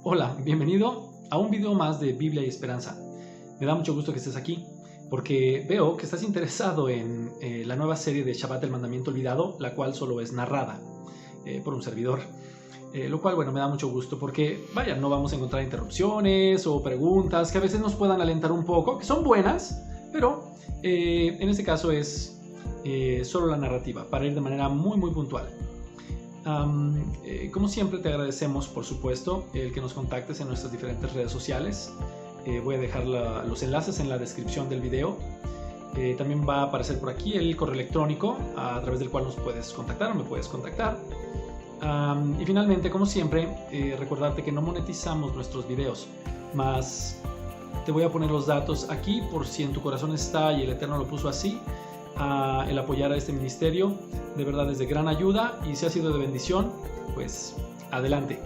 Hola, bienvenido a un video más de Biblia y Esperanza. Me da mucho gusto que estés aquí, porque veo que estás interesado en la nueva serie de Shabbat, el mandamiento olvidado, la cual solo es narrada por un servidor. Lo cual, bueno, me da mucho gusto porque, vaya, no vamos a encontrar interrupciones o preguntas que a veces nos puedan alentar un poco, que son buenas, pero en este caso es solo la narrativa, para ir de manera muy puntual. Como siempre te agradecemos, por supuesto, el que nos contactes en nuestras diferentes redes sociales. Voy a dejar los enlaces en la descripción del video. También va a aparecer por aquí el correo electrónico a través del cual nos puedes contactar o me puedes contactar. Y finalmente, como siempre, recordarte que no monetizamos nuestros videos, más te voy a poner los datos aquí por si en tu corazón está y el Eterno lo puso así. El apoyar a este ministerio de verdad es de gran ayuda, y si ha sido de bendición, pues adelante.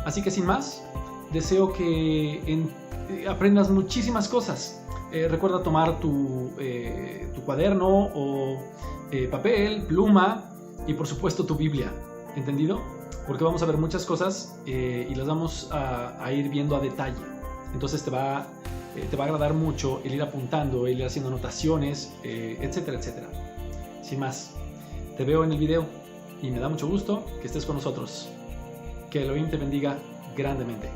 Así que sin más, deseo que aprendas muchísimas cosas. Recuerda tomar tu cuaderno o papel, pluma y por supuesto tu Biblia, ¿entendido? Porque vamos a ver muchas cosas y las vamos a ir viendo a detalle. Entonces te va a agradar mucho el ir apuntando, el ir haciendo anotaciones, etcétera, etcétera. Sin más, te veo en el video y me da mucho gusto que estés con nosotros. Que Elohim te bendiga grandemente.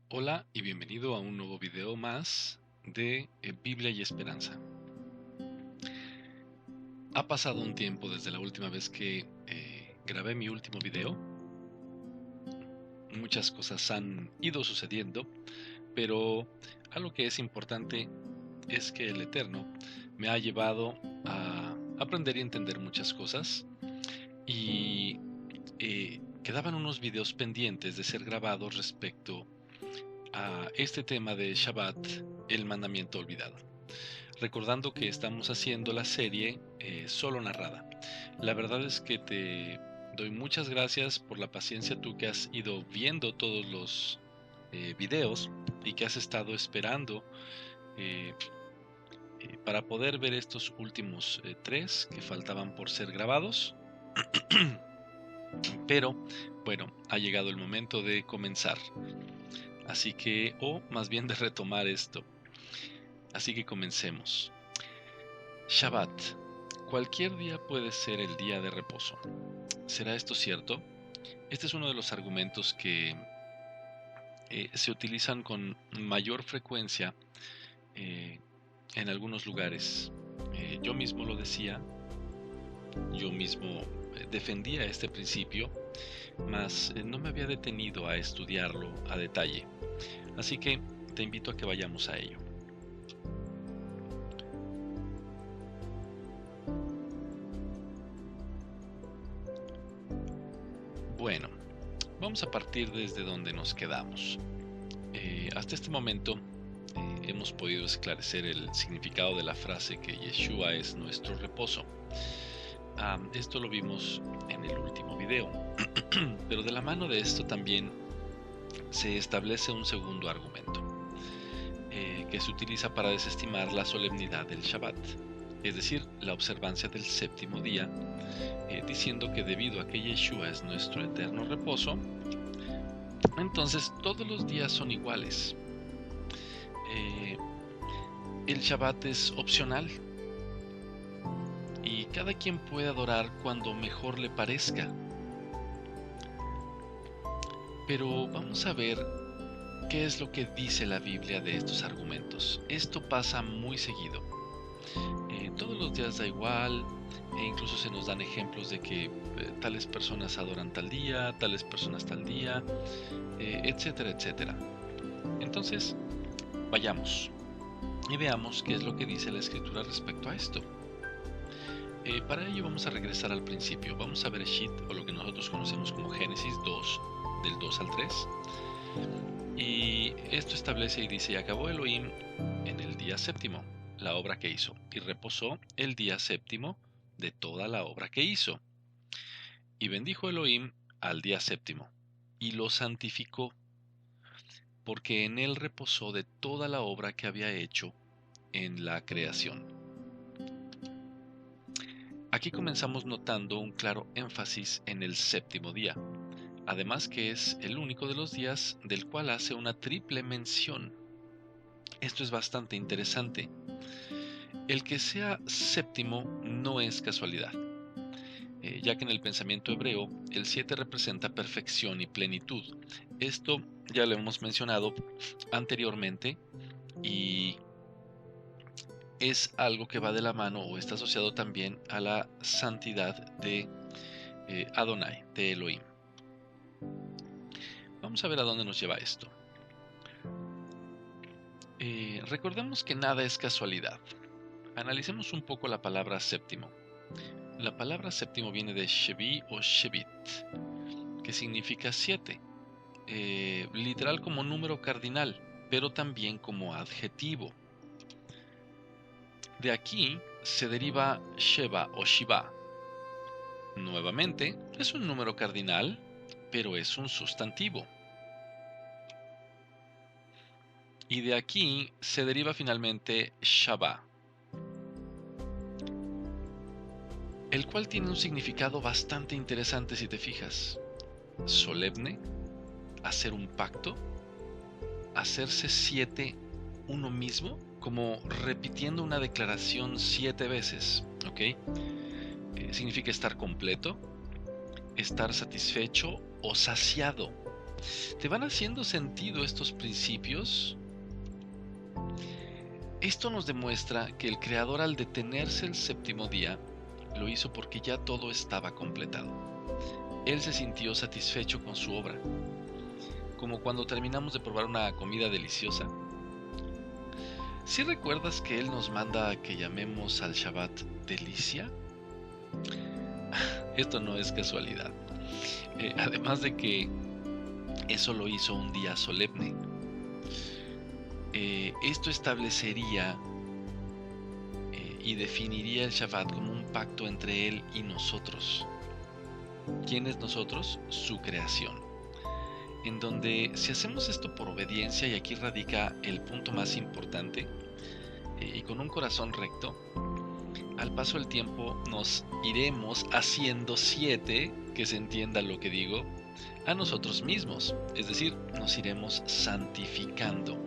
Hola y bienvenido a un nuevo video más de Biblia y Esperanza. Ha pasado un tiempo desde la última vez que grabé mi último video. Muchas cosas han ido sucediendo, pero algo que es importante es que el Eterno me ha llevado a aprender y entender muchas cosas, y quedaban unos videos pendientes de ser grabados respecto a este tema de Shabbat, el mandamiento olvidado. Recordando que estamos haciendo la serie solo narrada. La verdad es que te doy muchas gracias por la paciencia, tú que has ido viendo todos los videos y que has estado esperando para poder ver estos últimos 3 que faltaban por ser grabados. Pero bueno, ha llegado el momento de comenzar. Así que, o más bien de retomar esto. Así que comencemos. Shabbat. Cualquier día puede ser el día de reposo. ¿Será esto cierto? Este es uno de los argumentos que se utilizan con mayor frecuencia en algunos lugares. Yo mismo lo decía, yo mismo defendía este principio, mas no me había detenido a estudiarlo a detalle. Así que te invito a que vayamos a ello. Bueno, vamos a partir desde donde nos quedamos. Hasta este momento hemos podido esclarecer el significado de la frase que Yeshua es nuestro reposo. Esto lo vimos en el último video, pero de la mano de esto también se establece un segundo argumento que se utiliza para desestimar la solemnidad del Shabbat, es decir, la observancia del séptimo día, diciendo que debido a que Yeshua es nuestro eterno reposo, entonces todos los días son iguales. El Shabbat es opcional y cada quien puede adorar cuando mejor le parezca. Pero vamos a ver qué es lo que dice la Biblia de estos argumentos. Esto pasa muy seguido. Todos los días da igual, e incluso se nos dan ejemplos de que tales personas adoran tal día, tales personas tal día, etcétera, etcétera. Entonces, vayamos y veamos qué es lo que dice la Escritura respecto a esto. Para ello vamos a regresar al principio. Vamos a Bereshit, o lo que nosotros conocemos como Génesis 2, del 2 al 3. Y esto establece y dice: y acabó Elohim en el día séptimo la obra que hizo, y reposó el día séptimo de toda la obra que hizo. Y bendijo Elohim al día séptimo, y lo santificó, porque en él reposó de toda la obra que había hecho en la creación. Aquí comenzamos notando un claro énfasis en el séptimo día, además que es el único de los días del cual hace una triple mención. Esto es bastante interesante. El que sea séptimo no es casualidad, ya que en el pensamiento hebreo el 7 representa perfección y plenitud. Esto ya lo hemos mencionado anteriormente y es algo que va de la mano o está asociado también a la santidad de Adonai, de Elohim. Vamos a ver a dónde nos lleva esto. Recordemos que nada es casualidad. Analicemos un poco la palabra séptimo. La palabra séptimo viene de Shevi o Shevit, que significa 7, literal como número cardinal, pero también como adjetivo. De aquí se deriva Sheva o Shiva. Nuevamente, es un número cardinal, pero es un sustantivo. Y de aquí se deriva finalmente Shabbat, el cual tiene un significado bastante interesante si te fijas. Solemne, hacer un pacto, hacerse 7 uno mismo, como repitiendo una declaración 7 veces, ¿ok? Significa estar completo, estar satisfecho o saciado. ¿Te van haciendo sentido estos principios? Esto nos demuestra que el Creador, al detenerse el séptimo día, lo hizo porque ya todo estaba completado. Él se sintió satisfecho con su obra, como cuando terminamos de probar una comida deliciosa. ¿Sí recuerdas que Él nos manda a que llamemos al Shabbat delicia? Esto no es casualidad. Además de que eso lo hizo un día solemne. Esto establecería y definiría el Shabbat como un pacto entre Él y nosotros. ¿Quién es nosotros? Su creación. En donde si hacemos esto por obediencia, y aquí radica el punto más importante, y con un corazón recto, al paso del tiempo nos iremos haciendo 7, que se entienda lo que digo, a nosotros mismos, es decir, nos iremos santificando.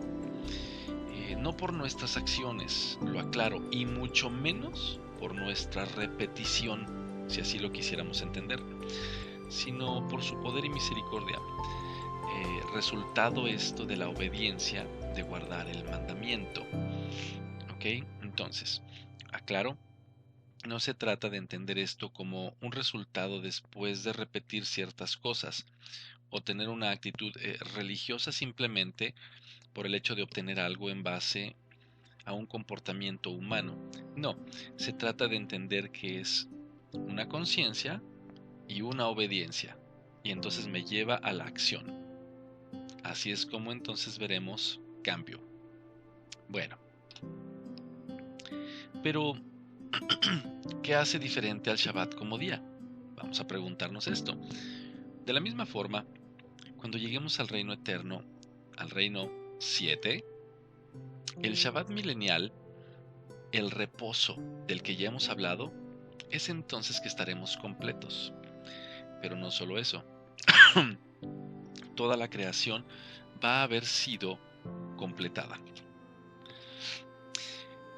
No por nuestras acciones, lo aclaro, y mucho menos por nuestra repetición, si así lo quisiéramos entender, sino por su poder y misericordia. Resultado esto de la obediencia, de guardar el mandamiento. ¿Ok? Entonces, aclaro, no se trata de entender esto como un resultado después de repetir ciertas cosas o tener una actitud religiosa simplemente por el hecho de obtener algo en base a un comportamiento humano. No, se trata de entender que es una conciencia y una obediencia, y entonces me lleva a la acción. Así es como entonces veremos cambio. Bueno, pero ¿qué hace diferente al Shabbat como día? Vamos a preguntarnos esto. De la misma forma, cuando lleguemos al reino eterno, al reino 7, el Shabbat milenial, el reposo del que ya hemos hablado, es entonces que estaremos completos. Pero no solo eso. Toda la creación va a haber sido completada.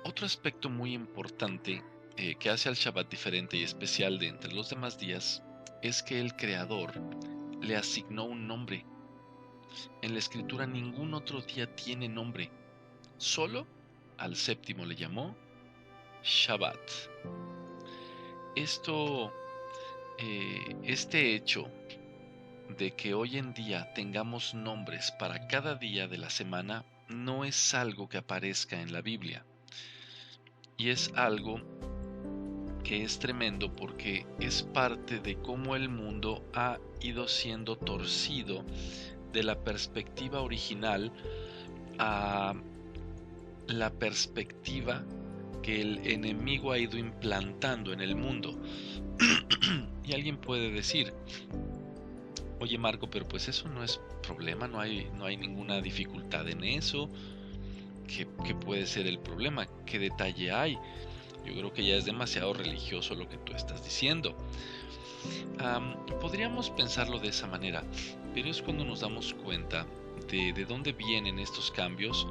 Otro aspecto muy importante que hace al Shabbat diferente y especial de entre los demás días es que el Creador le asignó un nombre. En la Escritura ningún otro día tiene nombre. Solo al séptimo le llamó Shabbat. Este hecho de que hoy en día tengamos nombres para cada día de la semana no es algo que aparezca en la Biblia. Y es algo que es tremendo porque es parte de cómo el mundo ha ido siendo torcido de la perspectiva original a la perspectiva que el enemigo ha ido implantando en el mundo. Y alguien puede decir, Oye Marco, pero pues eso no es problema, no hay ninguna dificultad en eso. ¿Qué puede ser el problema? ¿Qué detalle hay? Yo creo que ya es demasiado religioso lo que tú estás diciendo. Podríamos pensarlo de esa manera, pero es cuando nos damos cuenta de dónde vienen estos cambios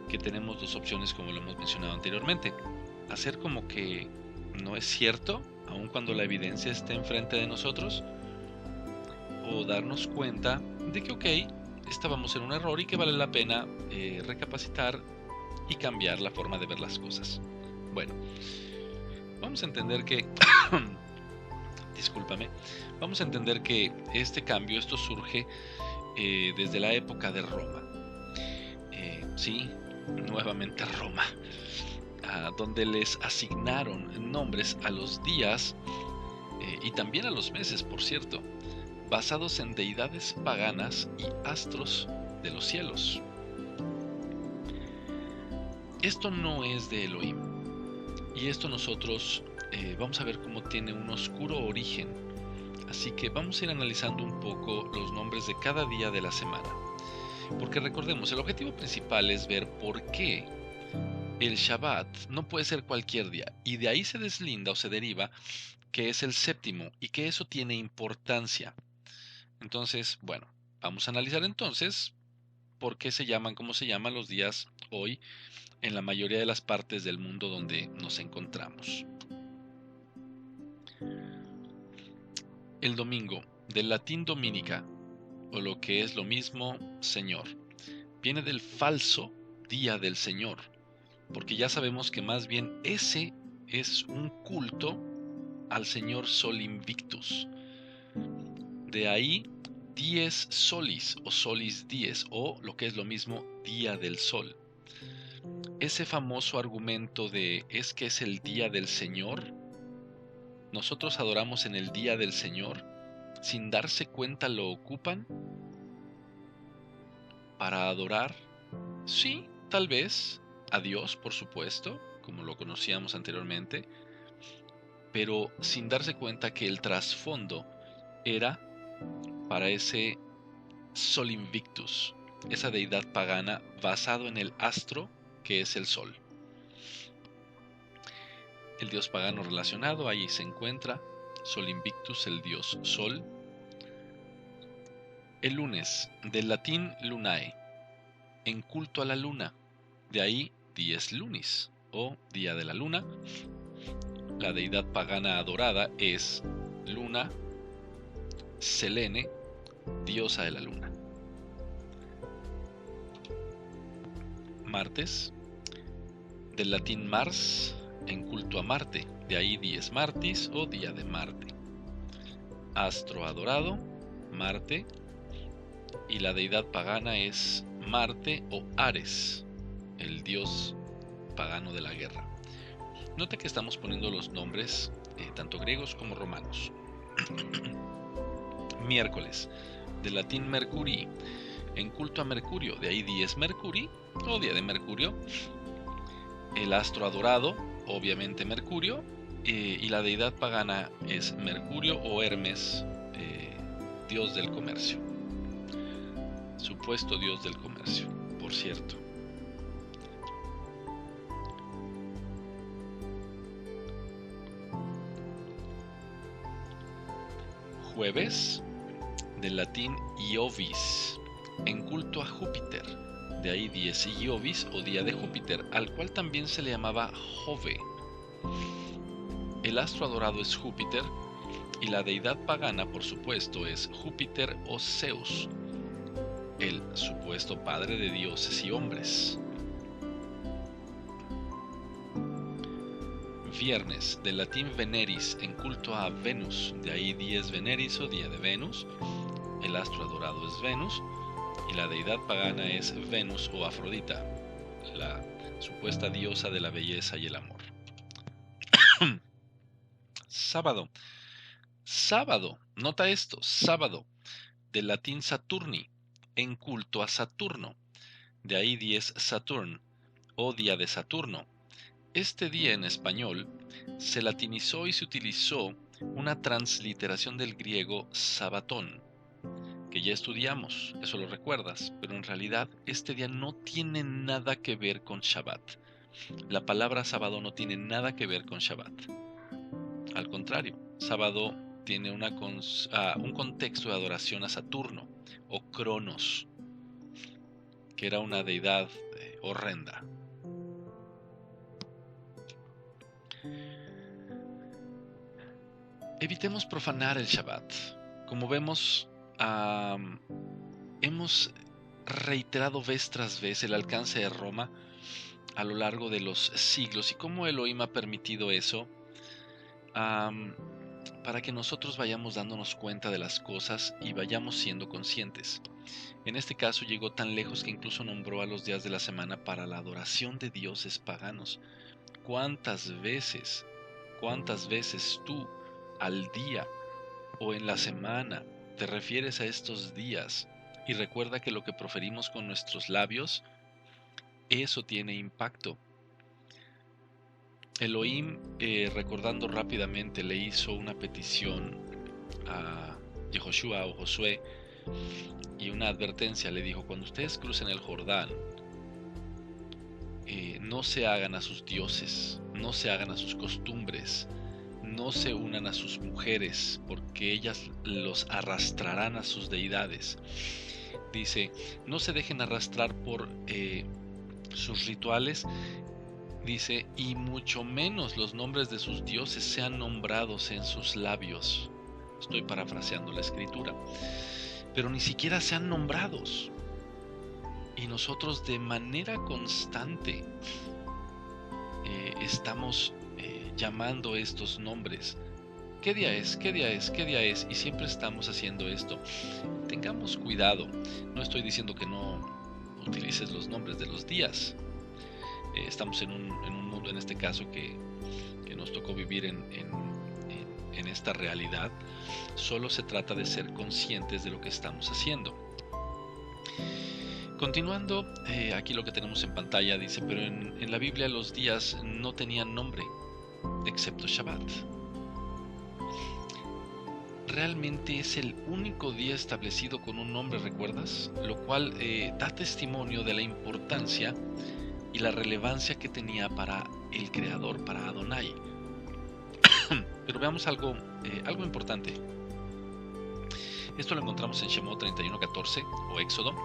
que tenemos dos opciones, como lo hemos mencionado anteriormente. Hacer como que no es cierto, aun cuando la evidencia esté enfrente de nosotros, o darnos cuenta de que ok, estábamos en un error y que vale la pena recapacitar y cambiar la forma de ver las cosas. Bueno, vamos a entender que discúlpame, vamos a entender que este cambio, esto surge desde la época de Roma. Sí, nuevamente Roma, donde les asignaron nombres a los días y también a los meses, por cierto, basados en deidades paganas y astros de los cielos. Esto no es de Elohim, y esto nosotros vamos a ver cómo tiene un oscuro origen. Así que vamos a ir analizando un poco los nombres de cada día de la semana. Porque recordemos, el objetivo principal es ver por qué el Shabbat no puede ser cualquier día. Y de ahí se deslinda o se deriva que es el séptimo y que eso tiene importancia. Entonces, bueno, vamos a analizar entonces por qué se llaman como se llaman los días hoy en la mayoría de las partes del mundo donde nos encontramos. El domingo, del latín dominica, o lo que es lo mismo, Señor, viene del falso día del Señor, porque ya sabemos que más bien ese es un culto al Señor Sol Invictus. De ahí dies solis o solis dies, o lo que es lo mismo, día del sol. Ese famoso argumento de es que es el día del Señor, nosotros adoramos en el día del Señor, sin darse cuenta lo ocupan para adorar, sí, tal vez, a Dios, por supuesto, como lo conocíamos anteriormente, pero sin darse cuenta que el trasfondo era para ese Sol Invictus, esa deidad pagana basado en el astro que es el sol. El dios pagano relacionado, ahí se encuentra Sol Invictus, el dios sol. El lunes, del latín lunae, en culto a la luna, de ahí dies lunis, o día de la luna. La deidad pagana adorada es Luna, Selene, diosa de la luna. Martes, del latín Mars, en culto a Marte, de ahí dies Martis o día de Marte. Astro adorado, Marte, y la deidad pagana es Marte o Ares, el dios pagano de la guerra. Nota que estamos poniendo los nombres tanto griegos como romanos. Miércoles, del latín Mercurii, en culto a Mercurio, de ahí dies Mercuri o día de Mercurio. El astro adorado, obviamente Mercurio, y la deidad pagana es Mercurio o Hermes, dios del comercio. Supuesto dios del comercio, por cierto. Jueves, del latín Iovis, en culto a Júpiter, de ahí dies Iovis o día de Júpiter, al cual también se le llamaba Jove. El astro adorado es Júpiter y la deidad pagana, por supuesto, es Júpiter o Zeus, el supuesto padre de dioses y hombres. Viernes, del latín Veneris, en culto a Venus, de ahí dies Veneris o día de Venus. El astro adorado es Venus y la deidad pagana es Venus o Afrodita, la supuesta diosa de la belleza y el amor. Sábado. Sábado, nota esto, sábado, del latín Saturni, en culto a Saturno, de ahí dies Saturn o día de Saturno. Este día en español se latinizó y se utilizó una transliteración del griego sabatón, que ya estudiamos, eso lo recuerdas, pero en realidad este día no tiene nada que ver con Shabbat. La palabra sábado no tiene nada que ver con Shabbat. Al contrario, sábado tiene un contexto de adoración a Saturno o Cronos, que era una deidad horrenda. Evitemos profanar el Shabbat. Como vemos, hemos reiterado vez tras vez el alcance de Roma a lo largo de los siglos y cómo Elohim ha permitido eso para que nosotros vayamos dándonos cuenta de las cosas y vayamos siendo conscientes. En este caso llegó tan lejos que incluso nombró a los días de la semana para la adoración de dioses paganos. ¿Cuántas veces tú al día o en la semana te refieres a estos días? Y recuerda que lo que proferimos con nuestros labios, eso tiene impacto. Elohim, recordando rápidamente, le hizo una petición a Yehoshua o Josué y una advertencia. Le dijo: cuando ustedes crucen el Jordán, no se hagan a sus dioses, no se hagan a sus costumbres, no se unan a sus mujeres, porque ellas los arrastrarán a sus deidades. Dice: no se dejen arrastrar por sus rituales. Dice: y mucho menos los nombres de sus dioses sean nombrados en sus labios. Estoy parafraseando la escritura. Pero ni siquiera sean nombrados. Y nosotros de manera constante estamos llamando estos nombres. ¿Qué día es? ¿Qué día es? ¿Qué día es? Y siempre estamos haciendo esto. Tengamos cuidado. No estoy diciendo que no utilices los nombres de los días. Estamos en un mundo, en este caso, que nos tocó vivir en esta realidad. Solo se trata de ser conscientes de lo que estamos haciendo. Continuando, aquí lo que tenemos en pantalla dice: pero en la Biblia los días no tenían nombre, excepto Shabbat. Realmente es el único día establecido con un nombre, ¿recuerdas? Lo cual da testimonio de la importancia y la relevancia que tenía para el Creador, para Adonai. Pero veamos algo importante. Esto lo encontramos en Shemot 31:14 o Éxodo.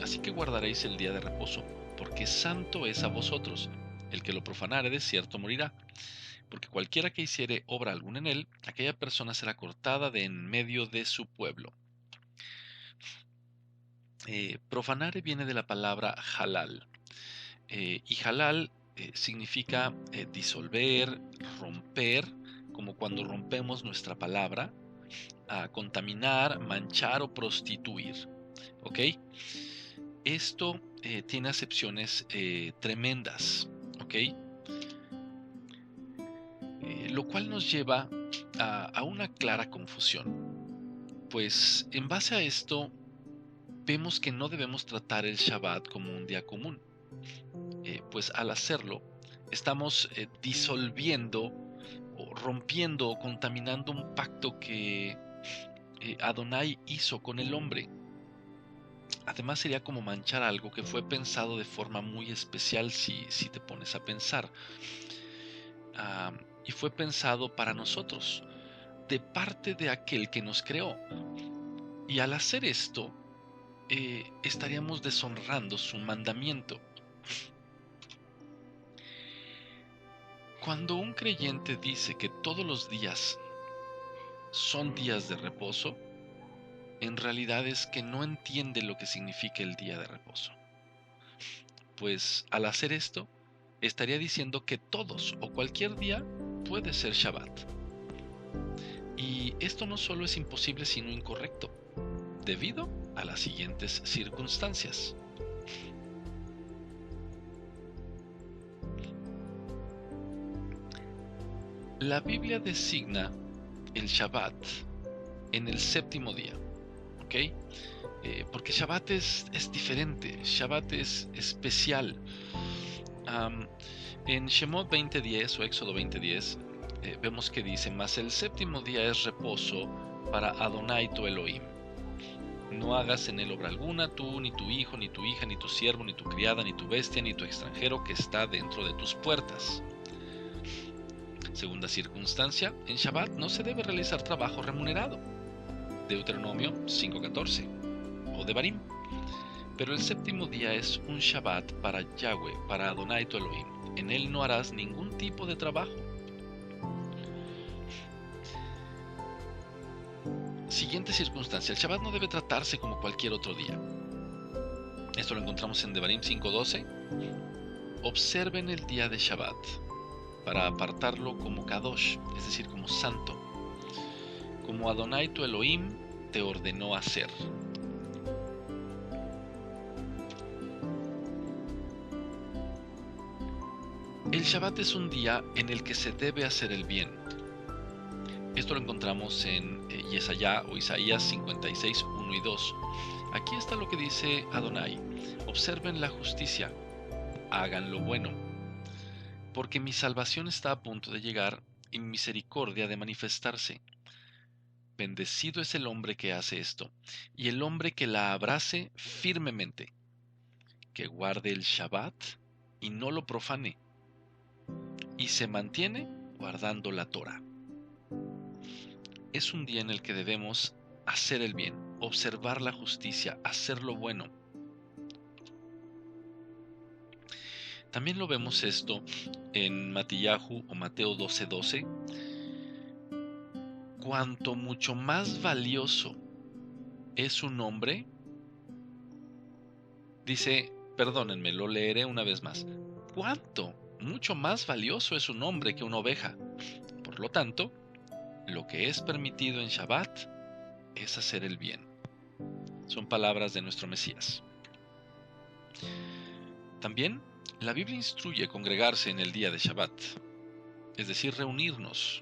Así que guardaréis el día de reposo, porque santo es a vosotros. El que lo profanare de cierto morirá. Porque cualquiera que hiciere obra alguna en él, aquella persona será cortada de en medio de su pueblo. Profanare viene de la palabra halal. Y halal significa disolver, romper, como cuando rompemos nuestra palabra, contaminar, manchar o prostituir. ¿Ok? Esto tiene acepciones tremendas. ¿Ok? Lo cual nos lleva a una clara confusión. Pues en base a esto, vemos que no debemos tratar el Shabbat como un día común. Pues al hacerlo, estamos disolviendo o rompiendo o contaminando un pacto que Adonai hizo con el hombre. Además sería como manchar algo que fue pensado de forma muy especial si te pones a pensar. Y fue pensado para nosotros, de parte de aquel que nos creó. Y al hacer esto, estaríamos deshonrando su mandamiento. Cuando un creyente dice que todos los días son días de reposo, en realidad es que no entiende lo que significa el día de reposo. Pues al hacer esto, estaría diciendo que todos o cualquier día puede ser Shabbat. Y esto no solo es imposible, sino incorrecto, debido a las siguientes circunstancias. La Biblia designa el Shabbat en el séptimo día, ¿ok? Porque Shabbat es diferente, Shabbat es especial. En Shemot 20:10 o Éxodo 20:10 vemos que dice: mas el séptimo día es reposo para Adonai tu Elohim. No hagas en él obra alguna, tú, ni tu hijo, ni tu hija, ni tu siervo, ni tu criada, ni tu bestia, ni tu extranjero que está dentro de tus puertas. Segunda circunstancia, en Shabbat no se debe realizar trabajo remunerado. Deuteronomio 5:14 o Devarim. Pero el séptimo día es un Shabbat para Yahweh, para Adonai tu Elohim. En él no harás ningún tipo de trabajo. Siguiente circunstancia, el Shabbat no debe tratarse como cualquier otro día. Esto lo encontramos en Devarim 5:12. Observen el día de Shabbat para apartarlo como Kadosh, es decir, como santo, como Adonai tu Elohim te ordenó hacer. El Shabbat es un día en el que se debe hacer el bien. Esto lo encontramos en Yesayá o Isaías 56, 1 y 2. Aquí está lo que dice Adonai: observen la justicia, hagan lo bueno, porque mi salvación está a punto de llegar y mi misericordia de manifestarse. Bendecido es el hombre que hace esto, y el hombre que la abrace firmemente, que guarde el Shabbat y no lo profane, y se mantiene guardando la Torah. Es un día en el que debemos hacer el bien, observar la justicia, hacer lo bueno. También lo vemos esto en Matillahu o Mateo 12:12. Cuanto mucho más valioso es un hombre, dice, perdónenme, lo leeré una vez más. Cuánto mucho más valioso es un hombre que una oveja. Por lo tanto, lo que es permitido en Shabbat es hacer el bien. Son palabras de nuestro Mesías. También la Biblia instruye congregarse en el día de Shabbat, es decir, reunirnos.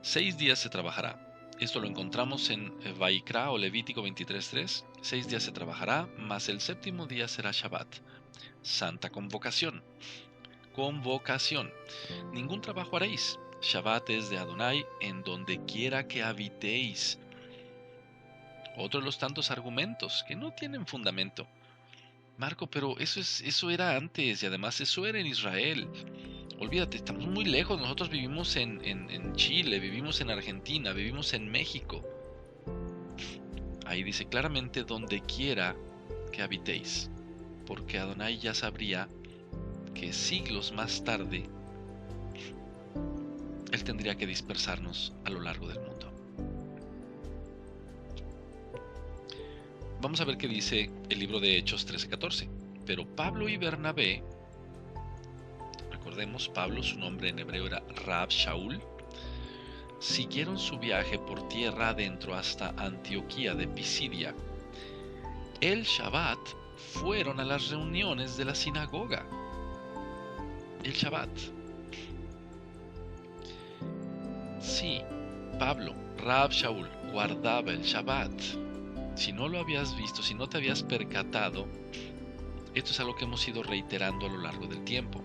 6 días se trabajará. Esto lo encontramos en Vaikra o Levítico 23:3. 6 días se trabajará, mas el séptimo día será Shabbat. Santa convocación. Convocación. Ningún trabajo haréis. Shabbat es de Adonai en donde quiera que habitéis. Otro de los tantos argumentos que no tienen fundamento. Marco, pero eso era antes y además eso era en Israel. Olvídate, estamos muy lejos. Nosotros vivimos en Chile, vivimos en Argentina, vivimos en México. Ahí dice claramente donde quiera que habitéis, porque Adonai ya sabría que siglos más tarde Él tendría que dispersarnos a lo largo del mundo. Vamos a ver qué dice el libro de Hechos 13:14. Pero Pablo y Bernabé, recordemos, Pablo, su nombre en hebreo era Rab Shaul, siguieron su viaje por tierra adentro hasta Antioquía de Pisidia. El Shabbat fueron a las reuniones de la sinagoga. El Shabbat. Sí, Pablo, Rab Shaul, guardaba el Shabbat. Si no lo habías visto, si no te habías percatado, esto es algo que hemos ido reiterando a lo largo del tiempo.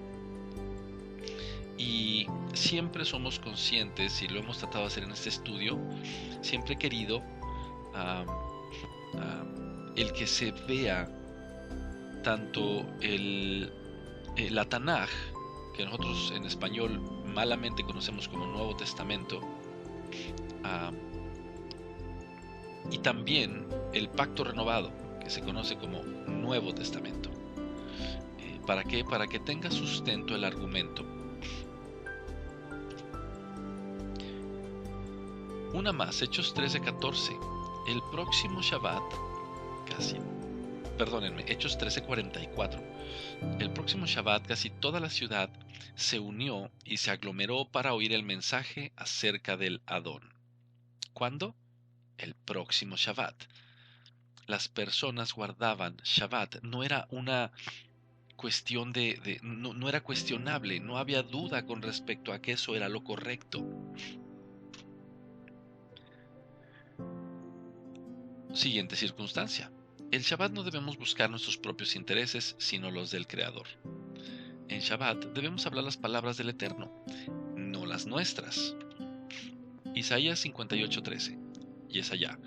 Y siempre somos conscientes, y lo hemos tratado de hacer en este estudio, siempre he querido el que se vea tanto la Tanaj, que nosotros en español malamente conocemos como Nuevo Testamento, y también el Pacto Renovado, que se conoce como Nuevo Testamento. ¿Para qué? Para que tenga sustento el argumento. Una más, Hechos 13:14. El próximo Shabbat, Hechos 13:44. El próximo Shabbat casi toda la ciudad se unió y se aglomeró para oír el mensaje acerca del Adón. ¿Cuándo? El próximo Shabbat. Las personas guardaban Shabbat. No era una cuestión no era cuestionable, no había duda con respecto a que eso era lo correcto. Siguiente circunstancia. En Shabbat no debemos buscar nuestros propios intereses, sino los del Creador. En Shabbat debemos hablar las palabras del Eterno, no las nuestras. Isaías 58:13, y es allá.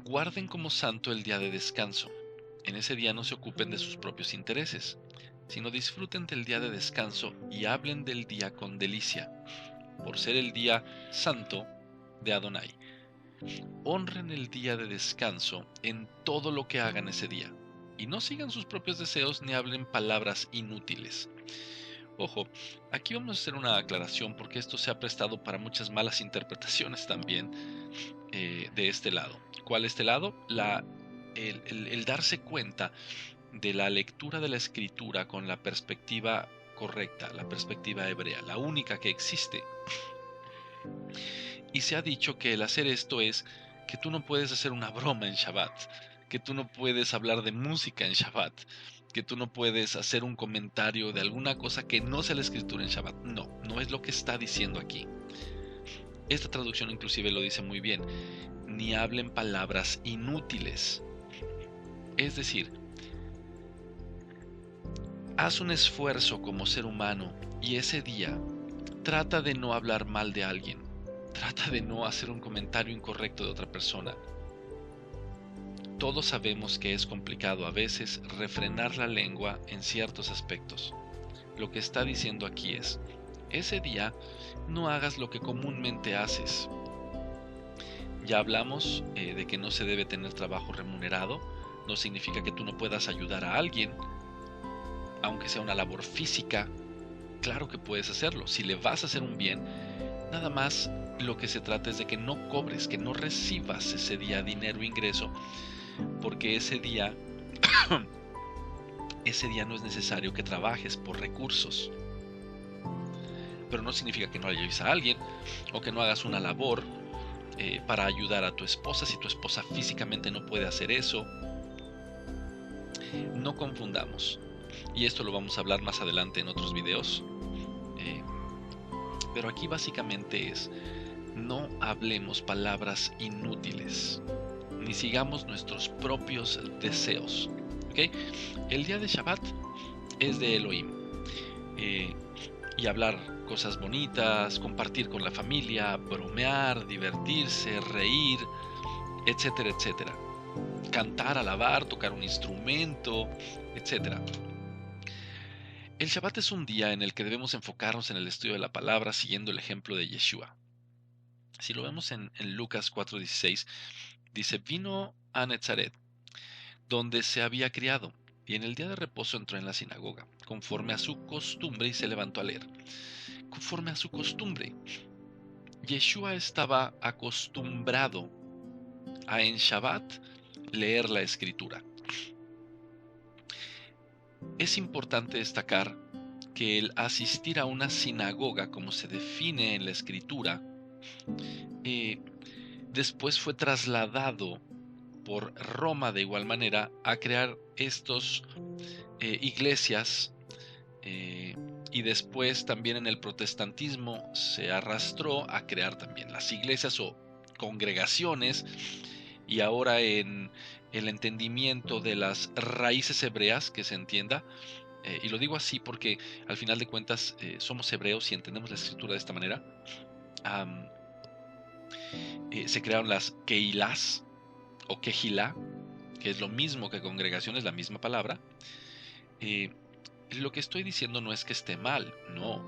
Guarden como santo el día de descanso. En ese día no se ocupen de sus propios intereses, sino disfruten del día de descanso y hablen del día con delicia, por ser el día santo de Adonai. Honren el día de descanso en todo lo que hagan ese día, y no sigan sus propios deseos ni hablen palabras inútiles. Ojo, aquí vamos a hacer una aclaración porque esto se ha prestado para muchas malas interpretaciones también de este lado. ¿Cuál este lado? El darse cuenta de la lectura de la escritura con la perspectiva correcta, la perspectiva hebrea, la única que existe. Y se ha dicho que el hacer esto es que tú no puedes hacer una broma en Shabbat, que tú no puedes hablar de música en Shabbat, que tú no puedes hacer un comentario de alguna cosa que no sea la escritura en Shabbat. No, no es lo que está diciendo aquí. Esta traducción inclusive lo dice muy bien. Ni hablen palabras inútiles. Es decir, haz un esfuerzo como ser humano y ese día trata de no hablar mal de alguien. Trata de no hacer un comentario incorrecto de otra persona. Todos sabemos que es complicado a veces refrenar la lengua en ciertos aspectos. Lo que está diciendo aquí es, ese día no hagas lo que comúnmente haces. Ya hablamos de que no se debe tener trabajo remunerado. No significa que tú no puedas ayudar a alguien, aunque sea una labor física. Claro que puedes hacerlo. Si le vas a hacer un bien, nada más lo que se trata es de que no cobres, que no recibas ese día dinero ingreso, porque ese día no es necesario que trabajes por recursos. Pero no significa que no ayudes a alguien o que no hagas una labor para ayudar a tu esposa si tu esposa físicamente no puede hacer eso. No confundamos, y esto lo vamos a hablar más adelante en otros videos, pero aquí básicamente es: no hablemos palabras inútiles, ni sigamos nuestros propios deseos. ¿Okay? El día de Shabbat es de Elohim, y hablar cosas bonitas, compartir con la familia, bromear, divertirse, reír, etcétera, etcétera. Cantar, alabar, tocar un instrumento, etcétera. El Shabbat es un día en el que debemos enfocarnos en el estudio de la palabra siguiendo el ejemplo de Yeshua. Si lo vemos en Lucas 4:16, dice: vino a Nazaret, donde se había criado, y en el día de reposo entró en la sinagoga, conforme a su costumbre, y se levantó a leer. Conforme a su costumbre. Yeshua estaba acostumbrado a en Shabbat leer la escritura. Es importante destacar que el asistir a una sinagoga, como se define en la escritura, después fue trasladado por Roma de igual manera a crear estos iglesias, y después también en el protestantismo se arrastró a crear también las iglesias o congregaciones, y ahora en el entendimiento de las raíces hebreas, que se entienda, y lo digo así porque al final de cuentas somos hebreos y entendemos la escritura de esta manera, se crearon las Keilas o Kehilá, que es lo mismo que congregación, es la misma palabra. Lo que estoy diciendo no es que esté mal, no,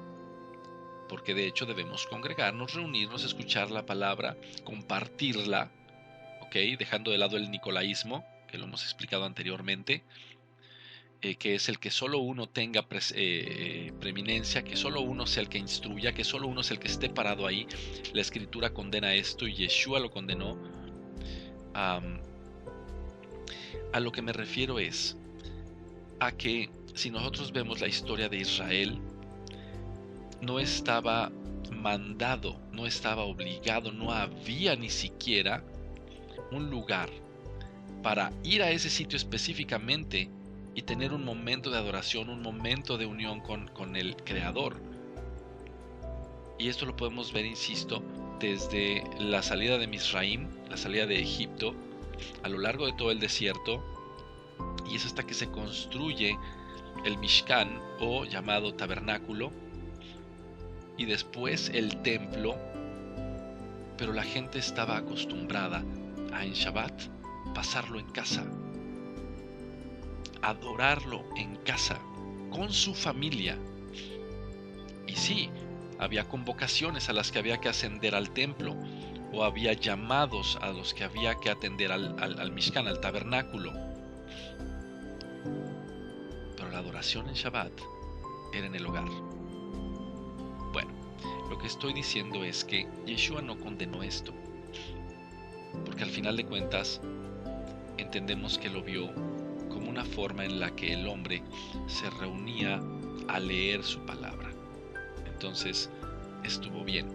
porque de hecho debemos congregarnos, reunirnos, escuchar la palabra, compartirla, dejando de lado el nicolaísmo, que lo hemos explicado anteriormente, que es el que solo uno tenga preeminencia, que solo uno sea el que instruya, que solo uno sea el que esté parado ahí. La escritura condena esto y Yeshua lo condenó. A lo que me refiero es a que si nosotros vemos la historia de Israel, no estaba mandado, no estaba obligado, no había ni siquiera un lugar para ir a ese sitio específicamente y tener un momento de adoración, un momento de unión con el Creador. Y esto lo podemos ver, insisto, desde la salida de Misraim, la salida de Egipto, a lo largo de todo el desierto, y es hasta que se construye el Mishkan, o llamado tabernáculo, y después el templo, pero la gente estaba acostumbrada a en Shabbat pasarlo en casa, adorarlo en casa, con su familia. Y sí, había convocaciones a las que había que ascender al templo, o había llamados a los que había que atender al Mishkan, al tabernáculo. Pero la adoración en Shabbat era en el hogar. Bueno, lo que estoy diciendo es que Yeshua no condenó esto, porque al final de cuentas entendemos que lo vio como una forma en la que el hombre se reunía a leer su palabra. Entonces estuvo bien.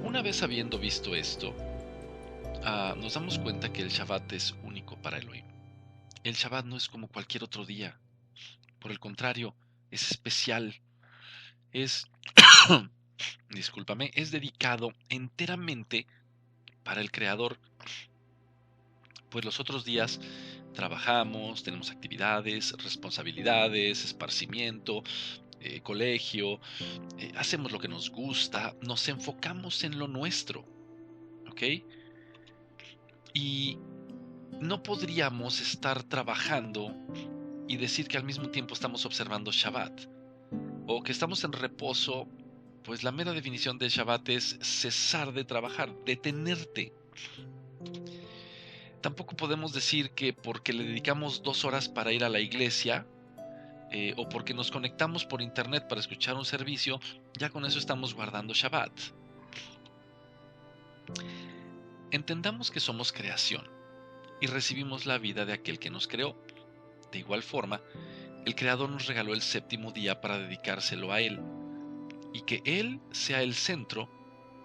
Una vez habiendo visto esto, nos damos cuenta que el Shabbat es único para Elohim. El Shabbat no es como cualquier otro día. Por el contrario, es especial. Es, discúlpame, es dedicado enteramente para el Creador. Pues los otros días trabajamos, tenemos actividades, responsabilidades, esparcimiento, colegio, hacemos lo que nos gusta, nos enfocamos en lo nuestro, ¿ok? Y no podríamos estar trabajando y decir que al mismo tiempo estamos observando Shabbat, o que estamos en reposo. Pues la mera definición de Shabbat es cesar de trabajar, detenerte. Tampoco podemos decir que porque le dedicamos 2 horas para ir a la iglesia, o porque nos conectamos por internet para escuchar un servicio, ya con eso estamos guardando Shabbat. Entendamos que somos creación y recibimos la vida de aquel que nos creó. De igual forma, el Creador nos regaló el 7º día para dedicárselo a Él, y que Él sea el centro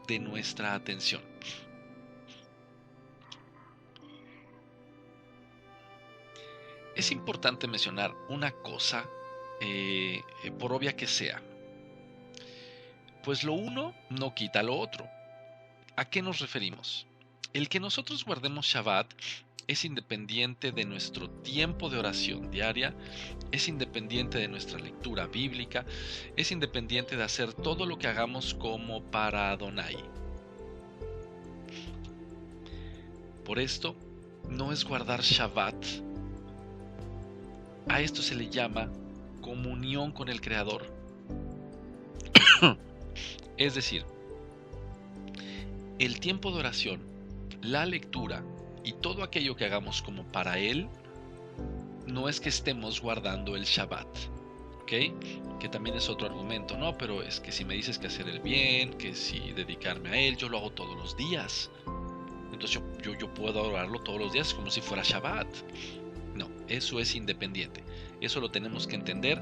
de nuestra atención. Es importante mencionar una cosa, por obvia que sea, pues lo uno no quita lo otro. ¿A qué nos referimos? El que nosotros guardemos Shabbat es independiente de nuestro tiempo de oración diaria, es independiente de nuestra lectura bíblica, es independiente de hacer todo lo que hagamos como para Adonai. Por esto, no es guardar Shabbat. A esto se le llama comunión con el Creador. Es decir, el tiempo de oración, la lectura y todo aquello que hagamos como para Él, no es que estemos guardando el Shabbat, ¿ok? Que también es otro argumento, ¿no? Pero es que si me dices que hacer el bien, que si dedicarme a Él, yo lo hago todos los días. Entonces yo puedo adorarlo todos los días como si fuera Shabbat. No, eso es independiente. Eso lo tenemos que entender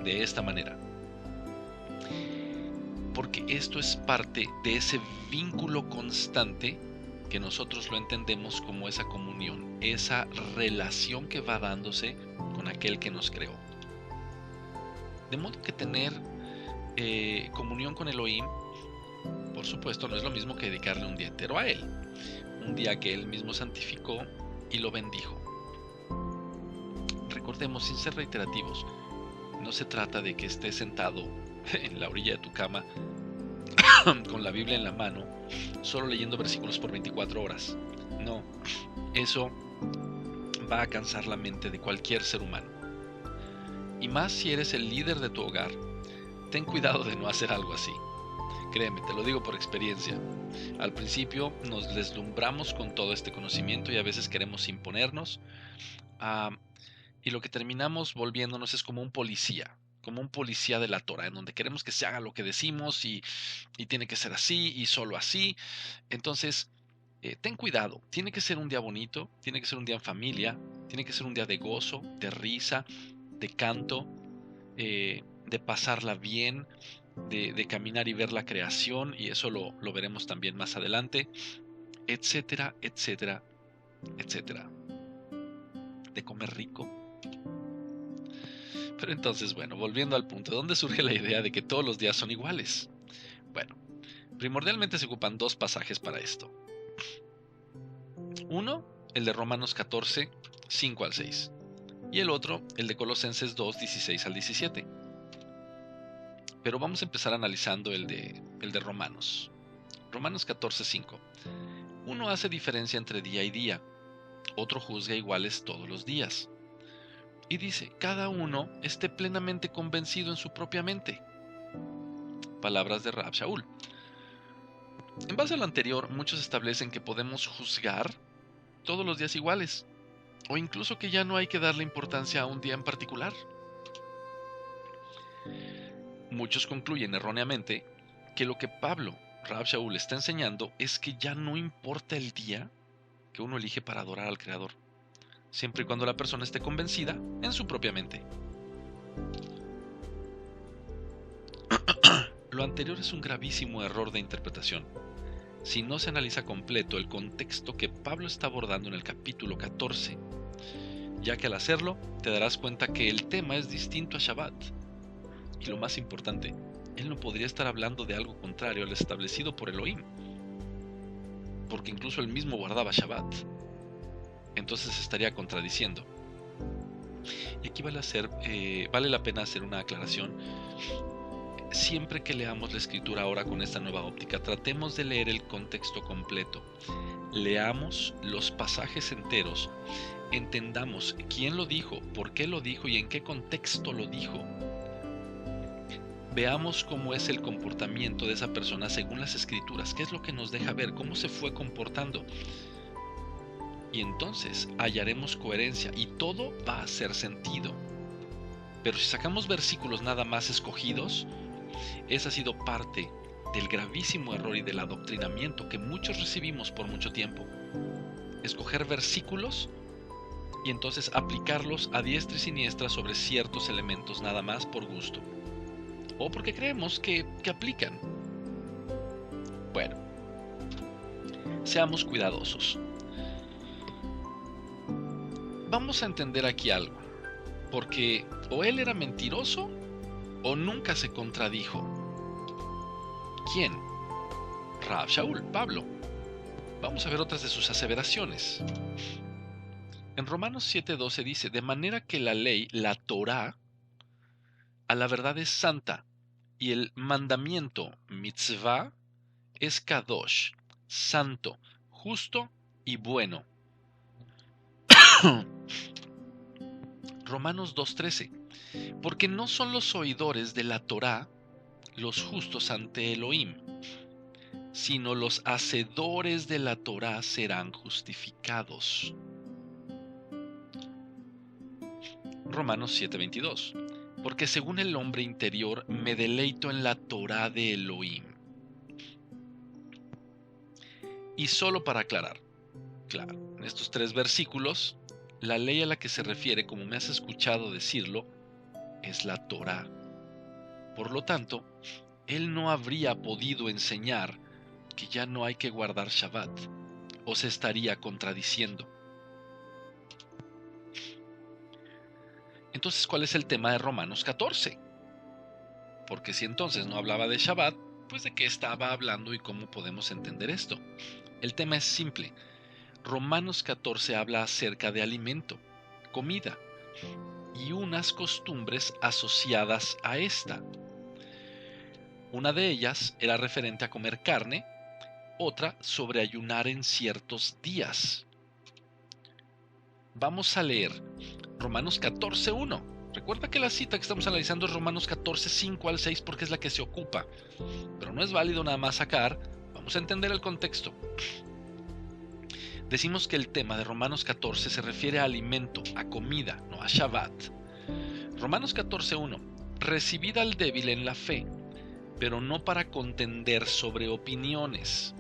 de esta manera. Porque esto es parte de ese vínculo constante que nosotros lo entendemos como esa comunión, esa relación que va dándose con aquel que nos creó. De modo que tener comunión con Elohim, por supuesto, no es lo mismo que dedicarle un día entero a Él. Un día que Él mismo santificó y lo bendijo. Recordemos, sin ser reiterativos, no se trata de que estés sentado en la orilla de tu cama con la Biblia en la mano, solo leyendo versículos por 24 horas. No, eso va a cansar la mente de cualquier ser humano. Y más si eres el líder de tu hogar, ten cuidado de no hacer algo así. Créeme, te lo digo por experiencia. Al principio nos deslumbramos con todo este conocimiento y a veces queremos imponernos, y lo que terminamos volviéndonos es como un policía de la Torah, en donde queremos que se haga lo que decimos y tiene que ser así y solo así. Entonces, ten cuidado, tiene que ser un día bonito, tiene que ser un día en familia, tiene que ser un día de gozo, de risa, de canto, de pasarla bien, de caminar y ver la creación, y eso lo veremos también más adelante, etcétera, etcétera, etcétera. De comer rico. Pero entonces, bueno, volviendo al punto, ¿de dónde surge la idea de que todos los días son iguales? Bueno, primordialmente se ocupan 2 pasajes para esto. Uno, el de Romanos 14, 5 al 6. y el otro, el de Colosenses 2, 16 al 17. Pero vamos a empezar analizando el de Romanos. Romanos 14, 5. Uno hace diferencia entre día y día, otro juzga iguales todos los días. Y dice, cada uno esté plenamente convencido en su propia mente. Palabras de Rab Shaul. En base a lo anterior, muchos establecen que podemos juzgar todos los días iguales, o incluso que ya no hay que darle importancia a un día en particular. Muchos concluyen erróneamente que lo que Rab Shaul está enseñando es que ya no importa el día que uno elige para adorar al Creador, siempre y cuando la persona esté convencida en su propia mente. Lo anterior es un gravísimo error de interpretación. Si no se analiza completo el contexto que Pablo está abordando en el capítulo 14, ya que al hacerlo te darás cuenta que el tema es distinto a Shabbat. Y lo más importante, él no podría estar hablando de algo contrario al establecido por Elohim, porque incluso él mismo guardaba Shabbat. Entonces estaría contradiciendo. Y aquí vale la pena hacer una aclaración. Siempre que leamos la escritura ahora con esta nueva óptica, tratemos de leer el contexto completo. Leamos los pasajes enteros, entendamos quién lo dijo, por qué lo dijo y en qué contexto lo dijo. Veamos cómo es el comportamiento de esa persona según las escrituras, qué es lo que nos deja ver, cómo se fue comportando. Y entonces hallaremos coherencia y todo va a hacer sentido. Pero si sacamos versículos nada más escogidos, esa ha sido parte del gravísimo error y del adoctrinamiento que muchos recibimos por mucho tiempo. Escoger versículos y entonces aplicarlos a diestra y siniestra sobre ciertos elementos nada más por gusto. O porque creemos que aplican. Bueno, seamos cuidadosos. Vamos a entender aquí algo, porque o él era mentiroso o nunca se contradijo. ¿Quién? Rab Shaul, Pablo. Vamos a ver otras de sus aseveraciones. En Romanos 7:12 dice, de manera que la ley, la Torá, a la verdad es santa, y el mandamiento, mitzvah, es kadosh, santo, justo y bueno. Romanos 2:13, porque no son los oidores de la Torá los justos ante Elohim, sino los hacedores de la Torá serán justificados. Romanos 7:22, porque según el hombre interior me deleito en la Torá de Elohim. Y solo para aclarar, claro, en estos 3 versículos, la ley a la que se refiere, como me has escuchado decirlo, es la Torá. Por lo tanto, él no habría podido enseñar que ya no hay que guardar Shabbat, o se estaría contradiciendo. Entonces, ¿cuál es el tema de Romanos 14? Porque si entonces no hablaba de Shabbat, pues ¿de qué estaba hablando y cómo podemos entender esto? El tema es simple. Romanos 14 habla acerca de alimento, comida, y unas costumbres asociadas a esta. Una de ellas era referente a comer carne, otra sobre ayunar en ciertos días. Vamos a leer Romanos 14:1. Recuerda que la cita que estamos analizando es Romanos 14:5 al 6 porque es la que se ocupa. Pero no es válido nada más sacar, vamos a entender el contexto. Decimos que el tema de Romanos 14 se refiere a alimento, a comida, no a Shabbat. Romanos 14:1. Recibid al débil en la fe, pero no para contender sobre opiniones.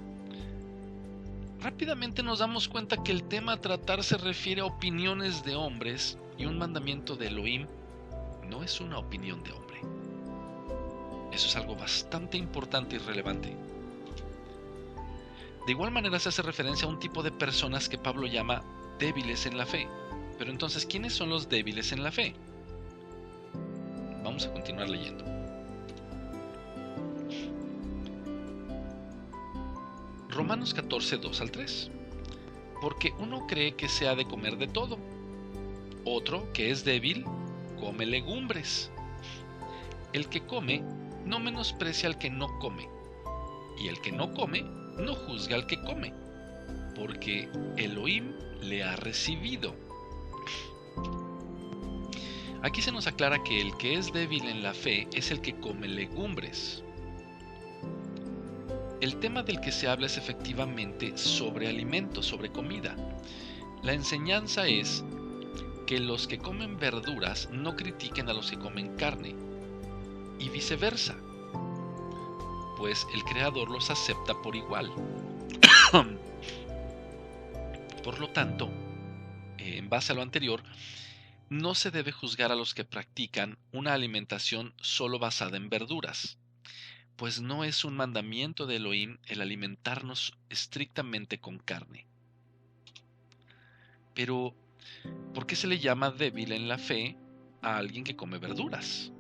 Rápidamente nos damos cuenta que el tema a tratar se refiere a opiniones de hombres y un mandamiento de Elohim no es una opinión de hombre. Eso es algo bastante importante y relevante. De igual manera se hace referencia a un tipo de personas que Pablo llama débiles en la fe. Pero entonces, ¿quiénes son los débiles en la fe? Vamos a continuar leyendo. Romanos 14:2 al 3. Porque uno cree que se ha de comer de todo, Otro, que es débil, come legumbres. El que come no menosprecia al que no come, y el que no come no juzga al que come, porque Elohim le ha recibido. Aquí se nos aclara que el que es débil en la fe es el que come legumbres. El tema del que se habla es efectivamente sobre alimentos, sobre comida. La enseñanza es que los que comen verduras no critiquen a los que comen carne, y viceversa, pues el Creador los acepta por igual. Por lo tanto, en base a lo anterior, no se debe juzgar a los que practican una alimentación solo basada en verduras, pues no es un mandamiento de Elohim el alimentarnos estrictamente con carne. Pero, ¿por qué se le llama débil en la fe a alguien que come verduras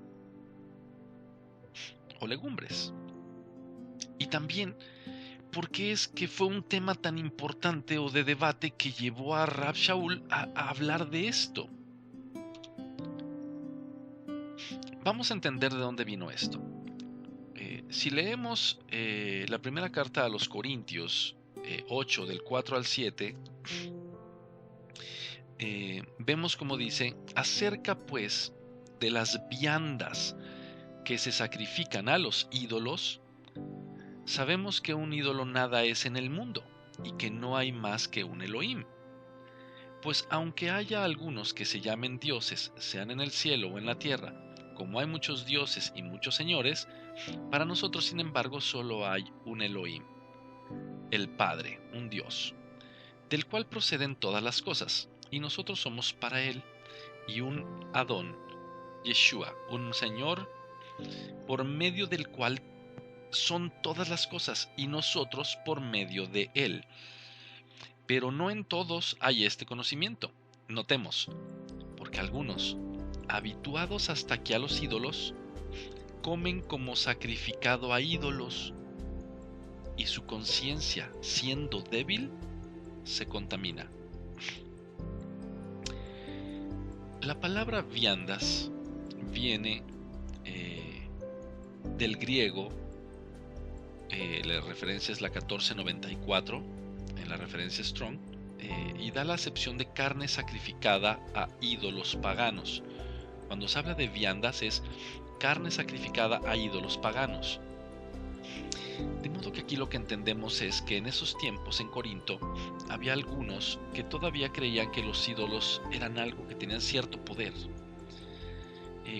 o legumbres? Y también, ¿por qué es que fue un tema tan importante o de debate que llevó a Rab Shaul a hablar de esto? Vamos a entender de dónde vino esto. Si leemos la primera carta a los Corintios 8, del 4 al 7, vemos como dice: acerca pues de las viandas que se sacrifican a los ídolos, sabemos que un ídolo nada es en el mundo, y que no hay más que un Elohim. Pues aunque haya algunos que se llamen dioses, sean en el cielo o en la tierra, como hay muchos dioses y muchos señores, para nosotros, sin embargo, solo hay un Elohim, el Padre, un Dios, del cual proceden todas las cosas, y nosotros somos para Él, y un Adón, Yeshua, un Señor, por medio del cual son todas las cosas, y nosotros por medio de Él. Pero no en todos hay este conocimiento. Notemos, porque algunos, habituados hasta aquí a los ídolos, comen como sacrificado a ídolos, y su conciencia, siendo débil, se contamina. La palabra viandas viene del griego, la referencia es la 1494, en la referencia Strong, y da la acepción de carne sacrificada a ídolos paganos. Cuando se habla de viandas es carne sacrificada a ídolos paganos. De modo que aquí lo que entendemos es que en esos tiempos en Corinto había algunos que todavía creían que los ídolos eran algo que tenían cierto poder,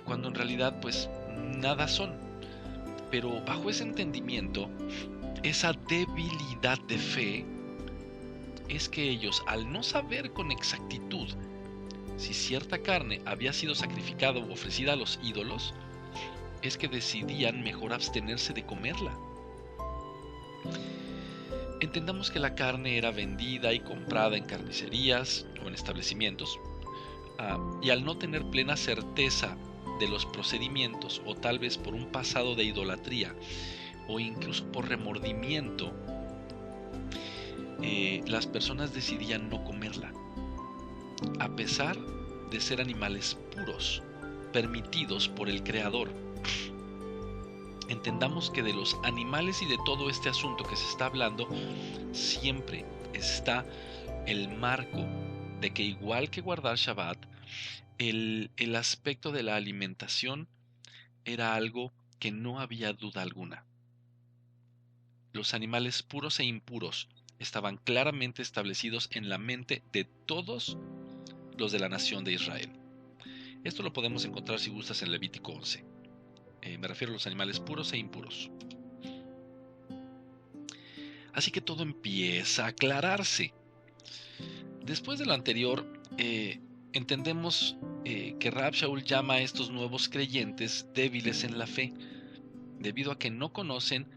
cuando en realidad pues nada son. Pero bajo ese entendimiento, esa debilidad de fe, es que ellos, al no saber con exactitud si cierta carne había sido sacrificada o ofrecida a los ídolos, es que decidían mejor abstenerse de comerla. Entendamos que la carne era vendida y comprada en carnicerías o en establecimientos, y al no tener plena certeza de los procedimientos, o tal vez por un pasado de idolatría o incluso por remordimiento, las personas decidían no comerla, a pesar de ser animales puros, permitidos por el Creador. Entendamos que de los animales y de todo este asunto que se está hablando, siempre está el marco de que, igual que guardar Shabbat, el aspecto de la alimentación era algo que no había duda alguna. Los animales puros e impuros estaban claramente establecidos en la mente de todos los de la nación de Israel. Esto lo podemos encontrar, si gustas, en Levítico 11. Me refiero a los animales puros e impuros. Así que todo empieza a aclararse. Después de lo anterior, entendemos que Rab Shaul llama a estos nuevos creyentes débiles en la fe, debido a que no conocen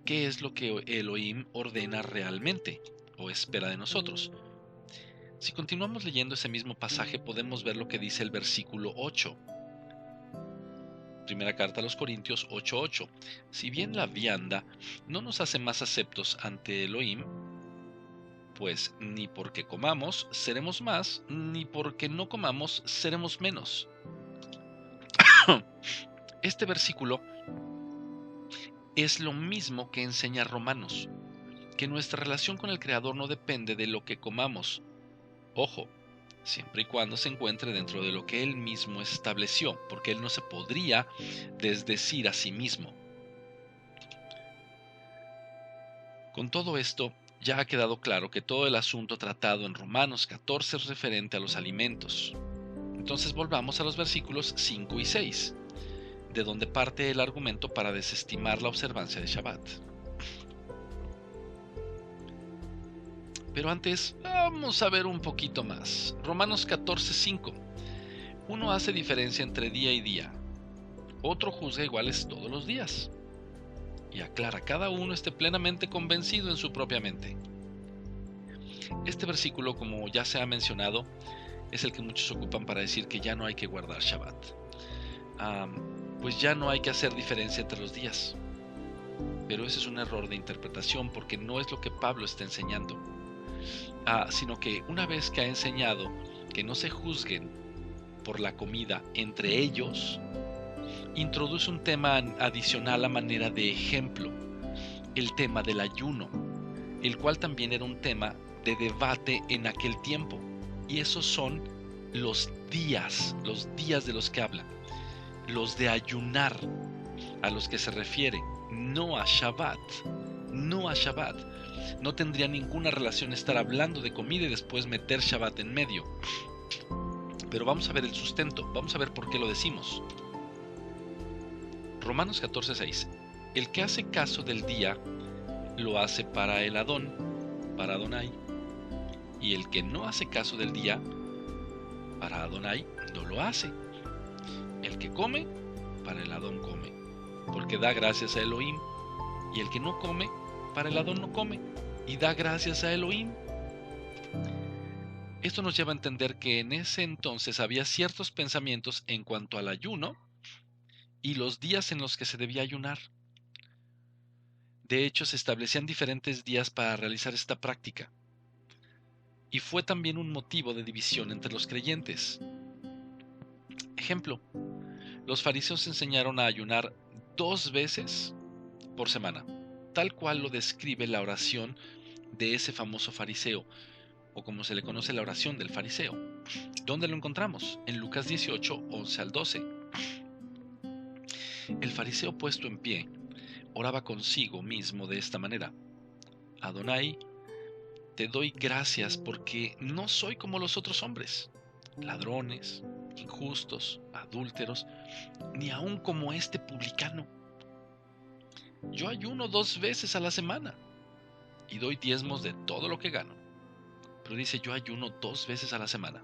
qué es lo que Elohim ordena realmente o espera de nosotros. Si continuamos leyendo ese mismo pasaje, podemos ver lo que dice el versículo 8. Primera carta a los Corintios 8:8. Si bien la vianda no nos hace más aceptos ante Elohim, pues, ni porque comamos seremos más, ni porque no comamos seremos menos. Este versículo es lo mismo que enseña Romanos, que nuestra relación con el Creador no depende de lo que comamos. Ojo, siempre y cuando se encuentre dentro de lo que Él mismo estableció, porque Él no se podría desdecir a sí mismo. Con todo esto, ya ha quedado claro que todo el asunto tratado en Romanos 14 es referente a los alimentos. Entonces volvamos a los versículos 5 y 6, de donde parte el argumento para desestimar la observancia de Shabbat. Pero antes, vamos a ver un poquito más. Romanos 14:5. Uno hace diferencia entre día y día. Otro juzga iguales todos los días. Y aclara, cada uno esté plenamente convencido en su propia mente. Este versículo, como ya se ha mencionado, es el que muchos ocupan para decir que ya no hay que guardar Shabbat. Pues ya no hay que hacer diferencia entre los días. Pero ese es un error de interpretación porque no es lo que Pablo está enseñando. Sino que una vez que ha enseñado que no se juzguen por la comida entre ellos, introduce un tema adicional a manera de ejemplo, el tema del ayuno, el cual también era un tema de debate en aquel tiempo. Y esos son los días de los que habla, los de ayunar, a los que se refiere, no a Shabbat. No tendría ninguna relación estar hablando de comida y después meter Shabbat en medio. Pero vamos a ver el sustento, vamos a ver por qué lo decimos. Romanos 14:6. El que hace caso del día, lo hace para el Adón, para Adonai. Y el que no hace caso del día, para Adonai, no lo hace. El que come, para el Adón come, porque da gracias a Elohim. Y el que no come, para el Adón no come, y da gracias a Elohim. Esto nos lleva a entender que en ese entonces había ciertos pensamientos en cuanto al ayuno y los días en los que se debía ayunar. De hecho, se establecían diferentes días para realizar esta práctica. Y fue también un motivo de división entre los creyentes. Ejemplo, los fariseos enseñaron a ayunar 2 veces por semana, tal cual lo describe la oración de ese famoso fariseo, o como se le conoce, la oración del fariseo. ¿Dónde lo encontramos? En Lucas 18, 11 al 12. El fariseo puesto en pie oraba consigo mismo de esta manera: Adonai, te doy gracias porque no soy como los otros hombres, ladrones, injustos, adúlteros, ni aun como este publicano. Yo ayuno 2 veces a la semana y doy diezmos de todo lo que gano. Pero dice, yo ayuno 2 veces a la semana.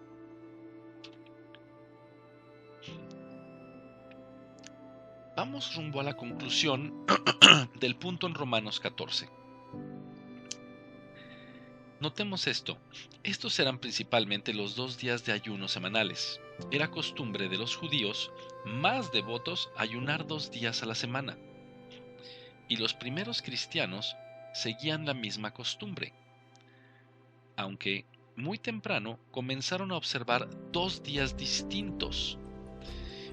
Vamos rumbo a la conclusión del punto en Romanos 14. Notemos esto. Estos eran principalmente los 2 días de ayuno semanales. Era costumbre de los judíos más devotos ayunar 2 días a la semana. Y los primeros cristianos seguían la misma costumbre, aunque muy temprano comenzaron a observar 2 días distintos.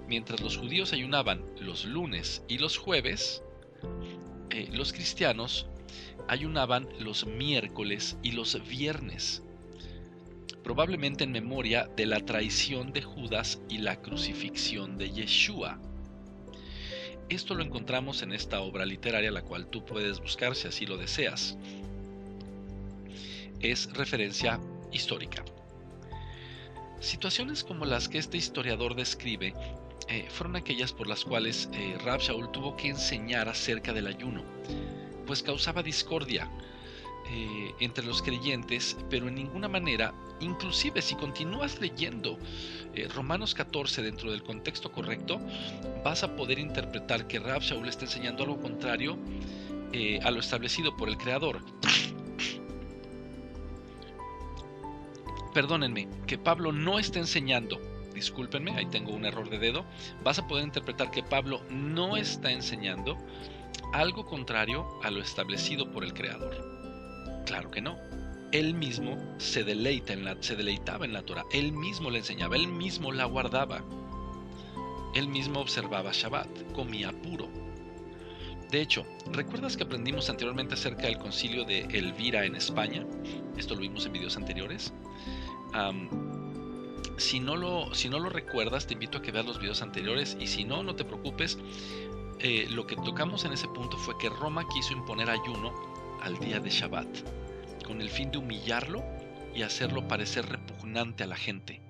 Mientras los judíos ayunaban los lunes y los jueves, los cristianos ayunaban los miércoles y los viernes, probablemente en memoria de la traición de Judas y la crucifixión de Yeshua. Esto lo encontramos en esta obra literaria, la cual tú puedes buscar si así lo deseas. Es referencia histórica. Situaciones como las que este historiador describe fueron aquellas por las cuales Rab Shaul tuvo que enseñar acerca del ayuno, pues causaba discordia entre los creyentes, pero en ninguna manera, inclusive si continúas leyendo Romanos 14 dentro del contexto correcto, vas a poder interpretar que Rab Shaul está enseñando algo contrario a lo establecido por el Creador. Perdónenme, que Pablo no está enseñando, discúlpenme, ahí tengo un error de dedo, vas a poder interpretar que Pablo no está enseñando algo contrario a lo establecido por el Creador. Claro que no. él mismo se deleitaba en la Torah, él mismo la enseñaba, él mismo la guardaba, él mismo observaba Shabbat, comía puro. De hecho, ¿recuerdas que aprendimos anteriormente acerca del concilio de Elvira en España? Esto lo vimos en videos anteriores. Si no lo recuerdas, te invito a que veas los videos anteriores, y si no, no te preocupes. Lo que tocamos en ese punto fue que Roma quiso imponer ayuno al día de Shabbat, con el fin de humillarlo y hacerlo parecer repugnante a la gente.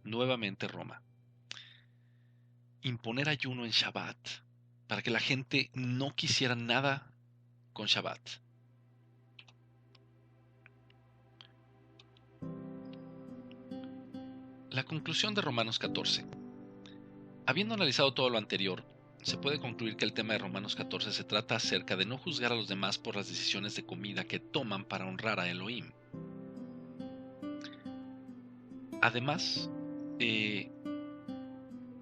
Nuevamente Roma. Imponer ayuno en Shabbat, para que la gente no quisiera nada con Shabbat. La conclusión de Romanos 14. Habiendo analizado todo lo anterior, se puede concluir que el tema de Romanos 14 se trata acerca de no juzgar a los demás por las decisiones de comida que toman para honrar a Elohim. Además,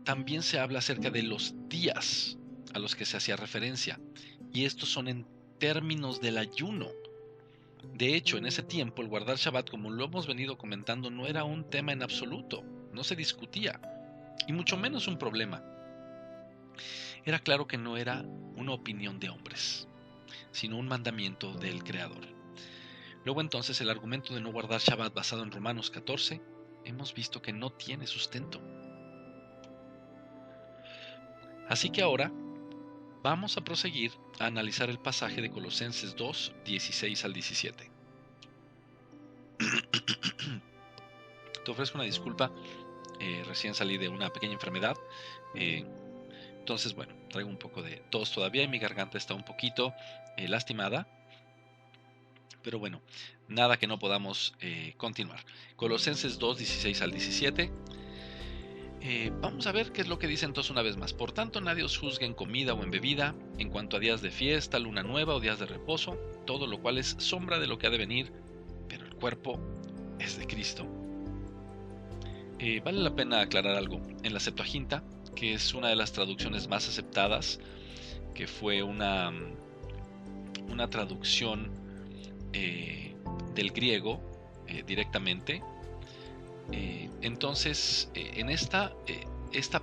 también se habla acerca de los días a los que se hacía referencia, y estos son en términos del ayuno. De hecho, en ese tiempo el guardar Shabbat, como lo hemos venido comentando, no era un tema en absoluto, no se discutía, y mucho menos un problema. Era claro que no era una opinión de hombres, sino un mandamiento del Creador. Luego entonces el argumento de no guardar Shabbat basado en Romanos 14, hemos visto que no tiene sustento. Así que ahora vamos a proseguir a analizar el pasaje de Colosenses 2, 16 al 17. Te ofrezco una disculpa, recién salí de una pequeña enfermedad, entonces bueno, traigo un poco de tos todavía y mi garganta está un poquito lastimada, pero bueno, nada que no podamos continuar. Colosenses 2, 16 al 17. Vamos a ver qué es lo que dice entonces una vez más. Por tanto, nadie os juzgue en comida o en bebida, en cuanto a días de fiesta, luna nueva o días de reposo, todo lo cual es sombra de lo que ha de venir, pero el cuerpo es de Cristo. Vale la pena aclarar algo. En la Septuaginta, que es una de las traducciones más aceptadas, que fue una traducción del griego directamente, entonces en esta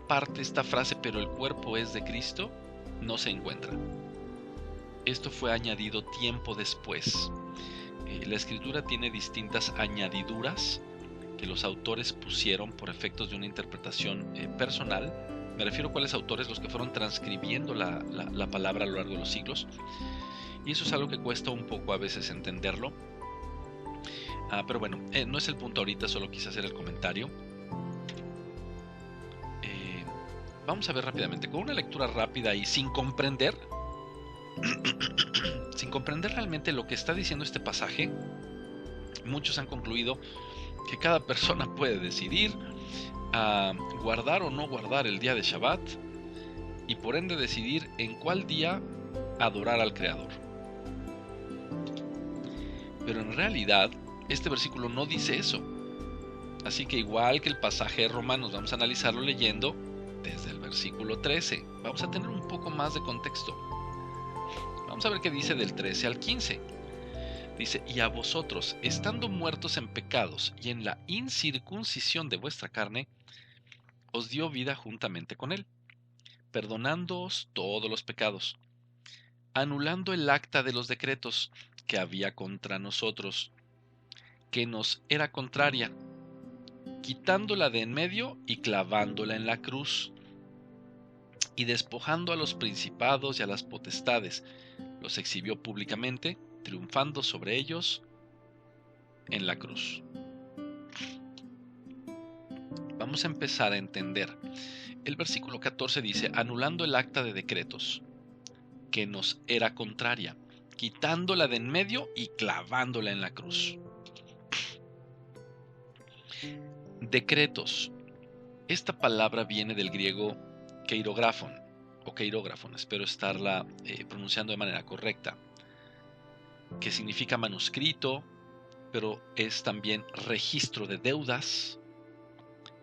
parte, esta frase, pero el cuerpo es de Cristo, no se encuentra. Esto fue añadido tiempo después. La escritura tiene distintas añadiduras que los autores pusieron por efectos de una interpretación personal. Me refiero a cuáles autores, los que fueron transcribiendo la palabra a lo largo de los siglos. Y eso es algo que cuesta un poco a veces entenderlo. Pero bueno, no es el punto ahorita, solo quise hacer el comentario. Vamos a ver rápidamente, con una lectura rápida y sin comprender realmente lo que está diciendo este pasaje, muchos han concluido que cada persona puede decidir guardar o no guardar el día de Shabbat, y por ende decidir en cuál día adorar al Creador. Pero en realidad este versículo no dice eso. Así que igual que el pasaje de Romanos, vamos a analizarlo leyendo desde el versículo 13. Vamos a tener un poco más de contexto. Vamos a ver qué dice del 13 al 15. Dice: y a vosotros, estando muertos en pecados y en la incircuncisión de vuestra carne, os dio vida juntamente con él, perdonándoos todos los pecados, anulando el acta de los decretos que había contra nosotros, que nos era contraria, quitándola de en medio y clavándola en la cruz, y despojando a los principados y a las potestades, los exhibió públicamente, triunfando sobre ellos en la cruz. Vamos a empezar a entender. El versículo 14 dice: anulando el acta de decretos, que nos era contraria, quitándola de en medio y clavándola en la cruz. Decretos. Esta palabra viene del griego keirografon o keirógrafon, espero estarla pronunciando de manera correcta, que significa manuscrito, pero es también registro de deudas,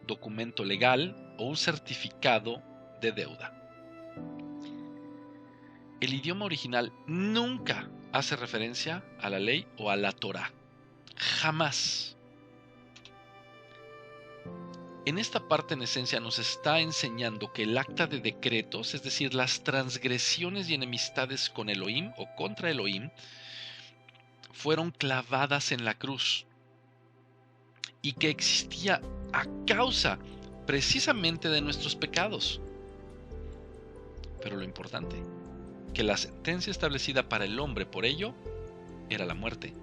documento legal o un certificado de deuda. El idioma original nunca hace referencia a la ley o a la Torá. Jamás. En esta parte, en esencia, nos está enseñando que el acta de decretos, es decir, las transgresiones y enemistades con Elohim o contra Elohim, fueron clavadas en la cruz y que existía a causa precisamente de nuestros pecados. Pero lo importante, que la sentencia establecida para el hombre por ello era la muerte,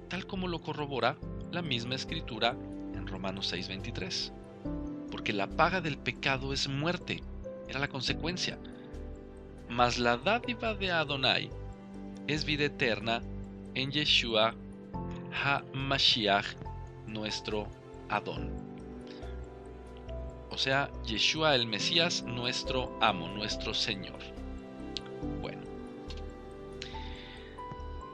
tal como lo corrobora la misma escritura en Romanos 6:23, porque la paga del pecado es muerte, era la consecuencia, mas la dádiva de Adonai es vida eterna en Yeshua HaMashiach, nuestro Adón. O sea, Yeshua el Mesías, nuestro amo, nuestro Señor. Bueno,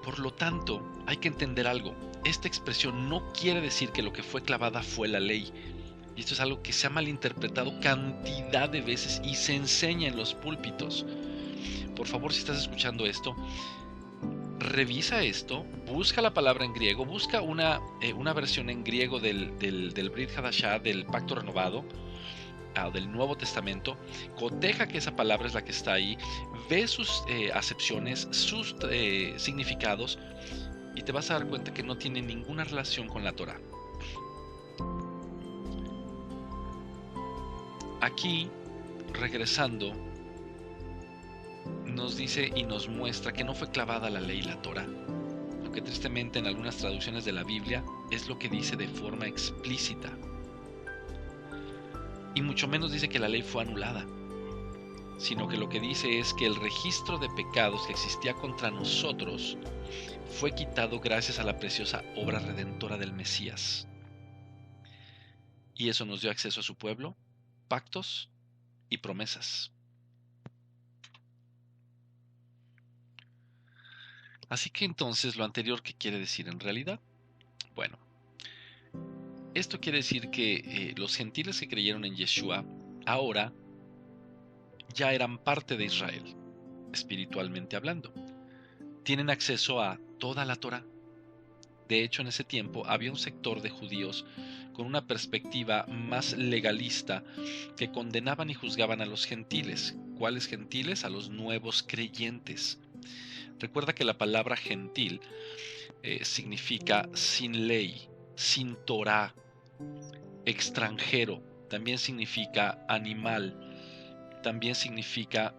por lo tanto, hay que entender algo. Esta expresión no quiere decir que lo que fue clavada fue la ley. Y esto es algo que se ha malinterpretado cantidad de veces y se enseña en los púlpitos. Por favor, si estás escuchando esto, revisa esto, busca la palabra en griego, busca una versión en griego del Brit Hadashah, del Pacto Renovado, del Nuevo Testamento, coteja que esa palabra es la que está ahí, ve sus acepciones, sus significados, y te vas a dar cuenta que no tiene ninguna relación con la Torá. Aquí, regresando, nos dice y nos muestra que no fue clavada la ley y la Torá, lo que tristemente en algunas traducciones de la Biblia es lo que dice de forma explícita. Y mucho menos dice que la ley fue anulada, sino que lo que dice es que el registro de pecados que existía contra nosotros fue quitado gracias a la preciosa obra redentora del Mesías. Y eso nos dio acceso a su pueblo, pactos y promesas. Así que entonces, lo anterior, ¿qué quiere decir en realidad? Bueno, esto quiere decir que los gentiles que creyeron en Yeshua ahora ya eran parte de Israel, espiritualmente hablando. Tienen acceso a toda la Torá. De hecho, en ese tiempo había un sector de judíos con una perspectiva más legalista que condenaban y juzgaban a los gentiles. ¿Cuáles gentiles? A los nuevos creyentes. Recuerda que la palabra gentil significa sin ley, sin Torá, extranjero, también significa animal, también significa,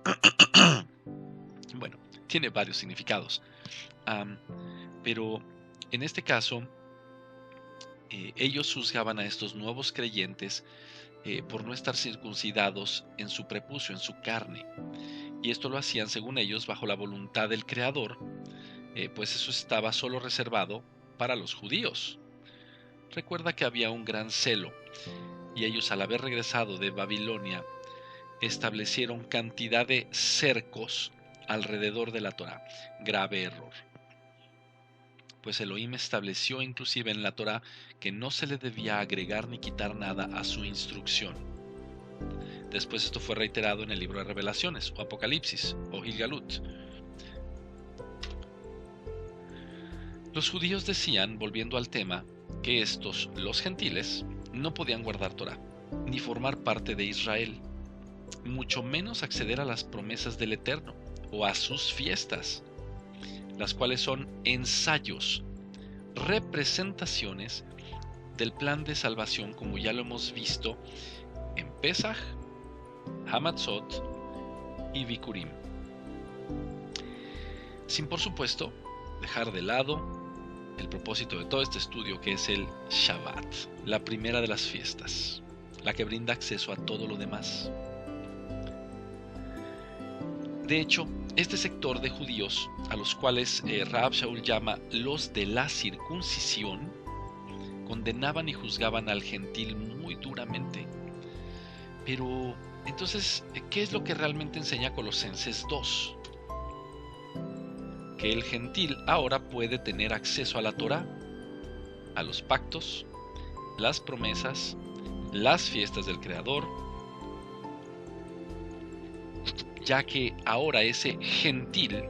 bueno, tiene varios significados, pero en este caso, ellos juzgaban a estos nuevos creyentes por no estar circuncidados en su prepucio, en su carne, y esto lo hacían, según ellos, bajo la voluntad del Creador, pues eso estaba solo reservado para los judíos. Recuerda que había un gran celo, y ellos, al haber regresado de Babilonia, establecieron cantidad de cercos alrededor de la Torá. Grave error. Pues Elohim estableció inclusive en la Torá que no se le debía agregar ni quitar nada a su instrucción. Después esto fue reiterado en el libro de Revelaciones, o Apocalipsis, o Gilgalut. Los judíos decían, volviendo al tema, que estos, los gentiles, no podían guardar Torá, ni formar parte de Israel, mucho menos acceder a las promesas del Eterno, o a sus fiestas, las cuales son ensayos, representaciones del plan de salvación, como ya lo hemos visto en Pesaj, Hamatzot y Bikurim. Sin, por supuesto, dejar de lado el propósito de todo este estudio, que es el Shabbat, la primera de las fiestas, la que brinda acceso a todo lo demás. De hecho, este sector de judíos, a los cuales Rahab Shaul llama los de la circuncisión, condenaban y juzgaban al gentil muy duramente. Pero, entonces, ¿qué es lo que realmente enseña Colosenses 2? Que el gentil ahora puede tener acceso a la Torá, a los pactos, las promesas, las fiestas del Creador, ya que ahora ese gentil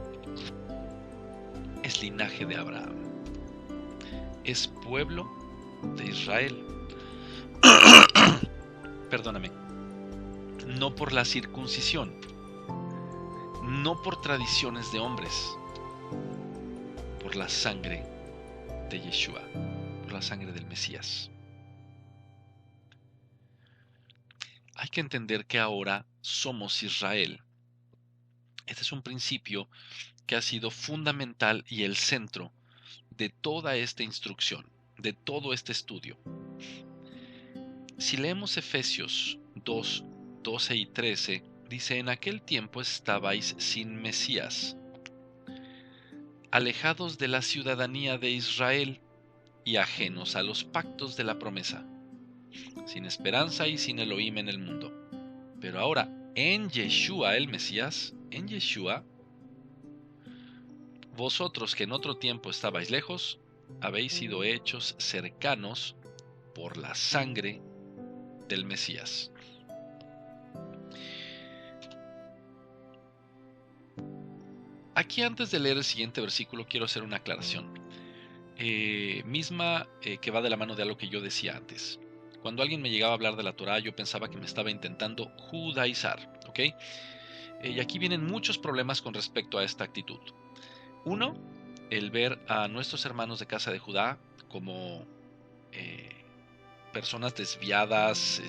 es linaje de Abraham, es pueblo de Israel. Perdóname, no por la circuncisión, no por tradiciones de hombres, por la sangre de Yeshua, por la sangre del Mesías. Hay que entender que ahora somos Israel. Este es un principio que ha sido fundamental y el centro de toda esta instrucción, de todo este estudio. Si leemos Efesios 2, 12 y 13, dice: en aquel tiempo estabais sin Mesías, alejados de la ciudadanía de Israel y ajenos a los pactos de la promesa, sin esperanza y sin Elohim en el mundo. Pero ahora, en Yeshua el Mesías, en Yeshua, vosotros que en otro tiempo estabais lejos, habéis sido hechos cercanos por la sangre del Mesías. Aquí, antes de leer el siguiente versículo, quiero hacer una aclaración, que va de la mano de algo que yo decía antes. Cuando alguien me llegaba a hablar de la Torá, yo pensaba que me estaba intentando judaizar, ¿ok? Y aquí vienen muchos problemas con respecto a esta actitud. Uno, el ver a nuestros hermanos de casa de Judá como personas desviadas,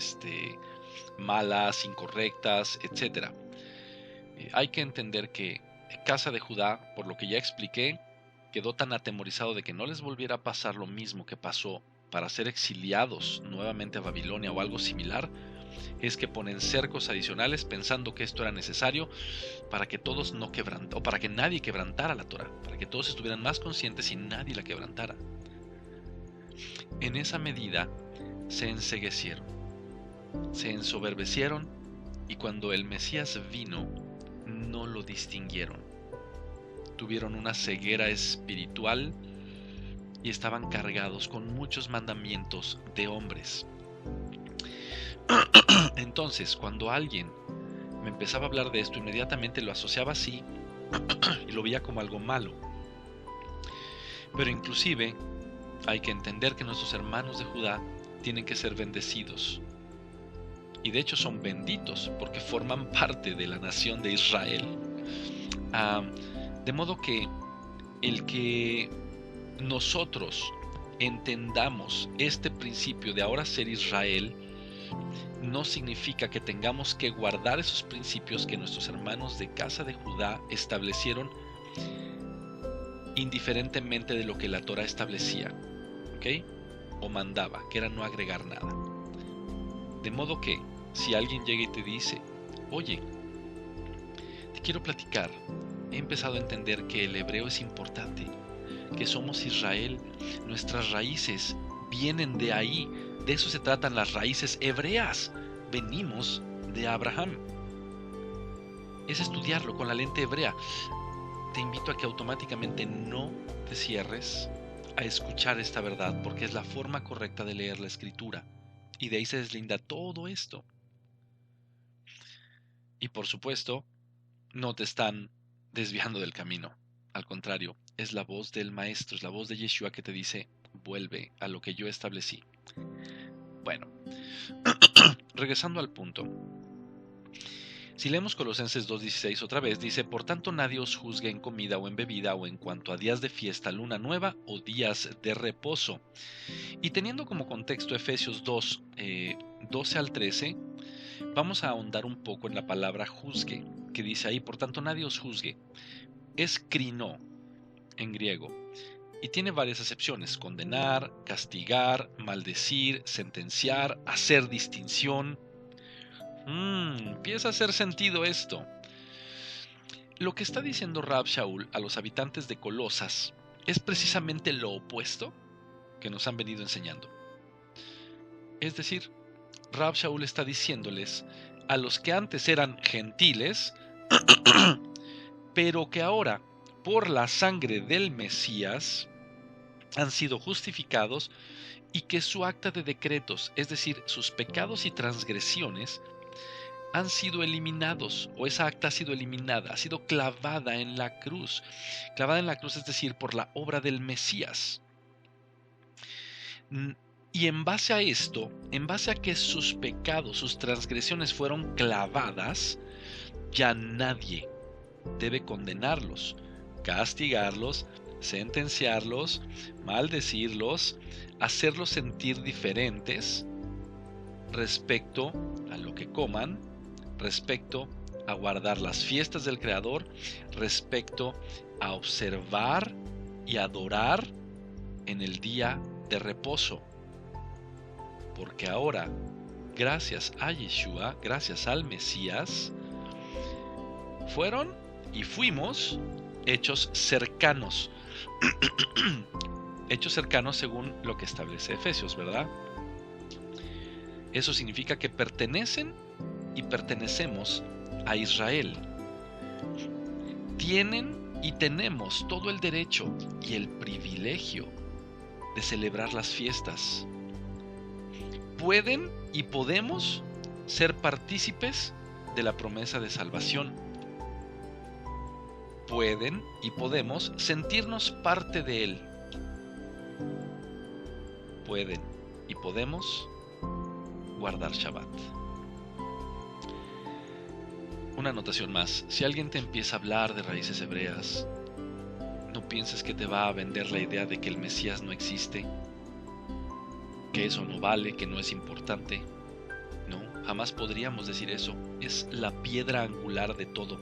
malas, incorrectas, etc. Hay que entender que casa de Judá, por lo que ya expliqué, quedó tan atemorizado de que no les volviera a pasar lo mismo que pasó para ser exiliados nuevamente a Babilonia o algo similar, es que ponen cercos adicionales pensando que esto era necesario para que todos no quebrantaran, o para que nadie quebrantara la Torá, para que todos estuvieran más conscientes y nadie la quebrantara. En esa medida se enceguecieron, se ensoberbecieron, y cuando el Mesías vino, no lo distinguieron. Tuvieron una ceguera espiritual y estaban cargados con muchos mandamientos de hombres. Entonces, cuando alguien me empezaba a hablar de esto, inmediatamente lo asociaba así y lo veía como algo malo. Pero inclusive hay que entender que nuestros hermanos de Judá tienen que ser bendecidos. Y de hecho son benditos porque forman parte de la nación de Israel. De modo que el que nosotros entendamos este principio de ahora ser Israel no significa que tengamos que guardar esos principios que nuestros hermanos de casa de Judá establecieron indiferentemente de lo que la Torá establecía, ¿ok? O mandaba, que era no agregar nada. De modo que si alguien llega y te dice: oye, te quiero platicar, he empezado a entender que el hebreo es importante, que somos Israel, nuestras raíces vienen de ahí, de eso se tratan las raíces hebreas, venimos de Abraham. Es estudiarlo con la lente hebrea. Te invito a que automáticamente no te cierres a escuchar esta verdad, porque es la forma correcta de leer la escritura, y de ahí se deslinda todo esto. Y por supuesto, no te están desviando del camino. Al contrario, es la voz del Maestro, es la voz de Yeshua que te dice: vuelve a lo que yo establecí. Bueno, regresando al punto. Si leemos Colosenses 2:16 otra vez, dice: por tanto nadie os juzgue en comida o en bebida o en cuanto a días de fiesta, luna nueva o días de reposo. Y teniendo como contexto Efesios 2, 12 al 13, vamos a ahondar un poco en la palabra juzgue, que dice ahí: por tanto nadie os juzgue. Es krino en griego y tiene varias acepciones: condenar, castigar, maldecir, sentenciar, hacer distinción. Empieza a hacer sentido esto. Lo que está diciendo Rab Shaul a los habitantes de Colosas es precisamente lo opuesto que nos han venido enseñando. Es decir, Rab Shaul está diciéndoles a los que antes eran gentiles, pero que ahora, por la sangre del Mesías, han sido justificados, y que su acta de decretos, es decir, sus pecados y transgresiones, han sido eliminados, o esa acta ha sido eliminada, ha sido clavada en la cruz. Clavada en la cruz, es decir, por la obra del Mesías. Y en base a esto, en base a que sus pecados, sus transgresiones fueron clavadas, ya nadie debe condenarlos, castigarlos, sentenciarlos, maldecirlos, hacerlos sentir diferentes respecto a lo que coman, respecto a guardar las fiestas del Creador, respecto a observar y adorar en el día de reposo. Porque ahora, gracias a Yeshua, gracias al Mesías, fueron y fuimos hechos cercanos. Hechos cercanos según lo que establece Efesios, ¿verdad? Eso significa que pertenecen y pertenecemos a Israel. Tienen y tenemos todo el derecho y el privilegio de celebrar las fiestas. Pueden y podemos ser partícipes de la promesa de salvación. Pueden y podemos sentirnos parte de Él. Pueden y podemos guardar Shabbat. Una anotación más. Si alguien te empieza a hablar de raíces hebreas, no pienses que te va a vender la idea de que el Mesías no existe, que eso no vale, que no es importante. No, jamás podríamos decir eso. Es la piedra angular de todo,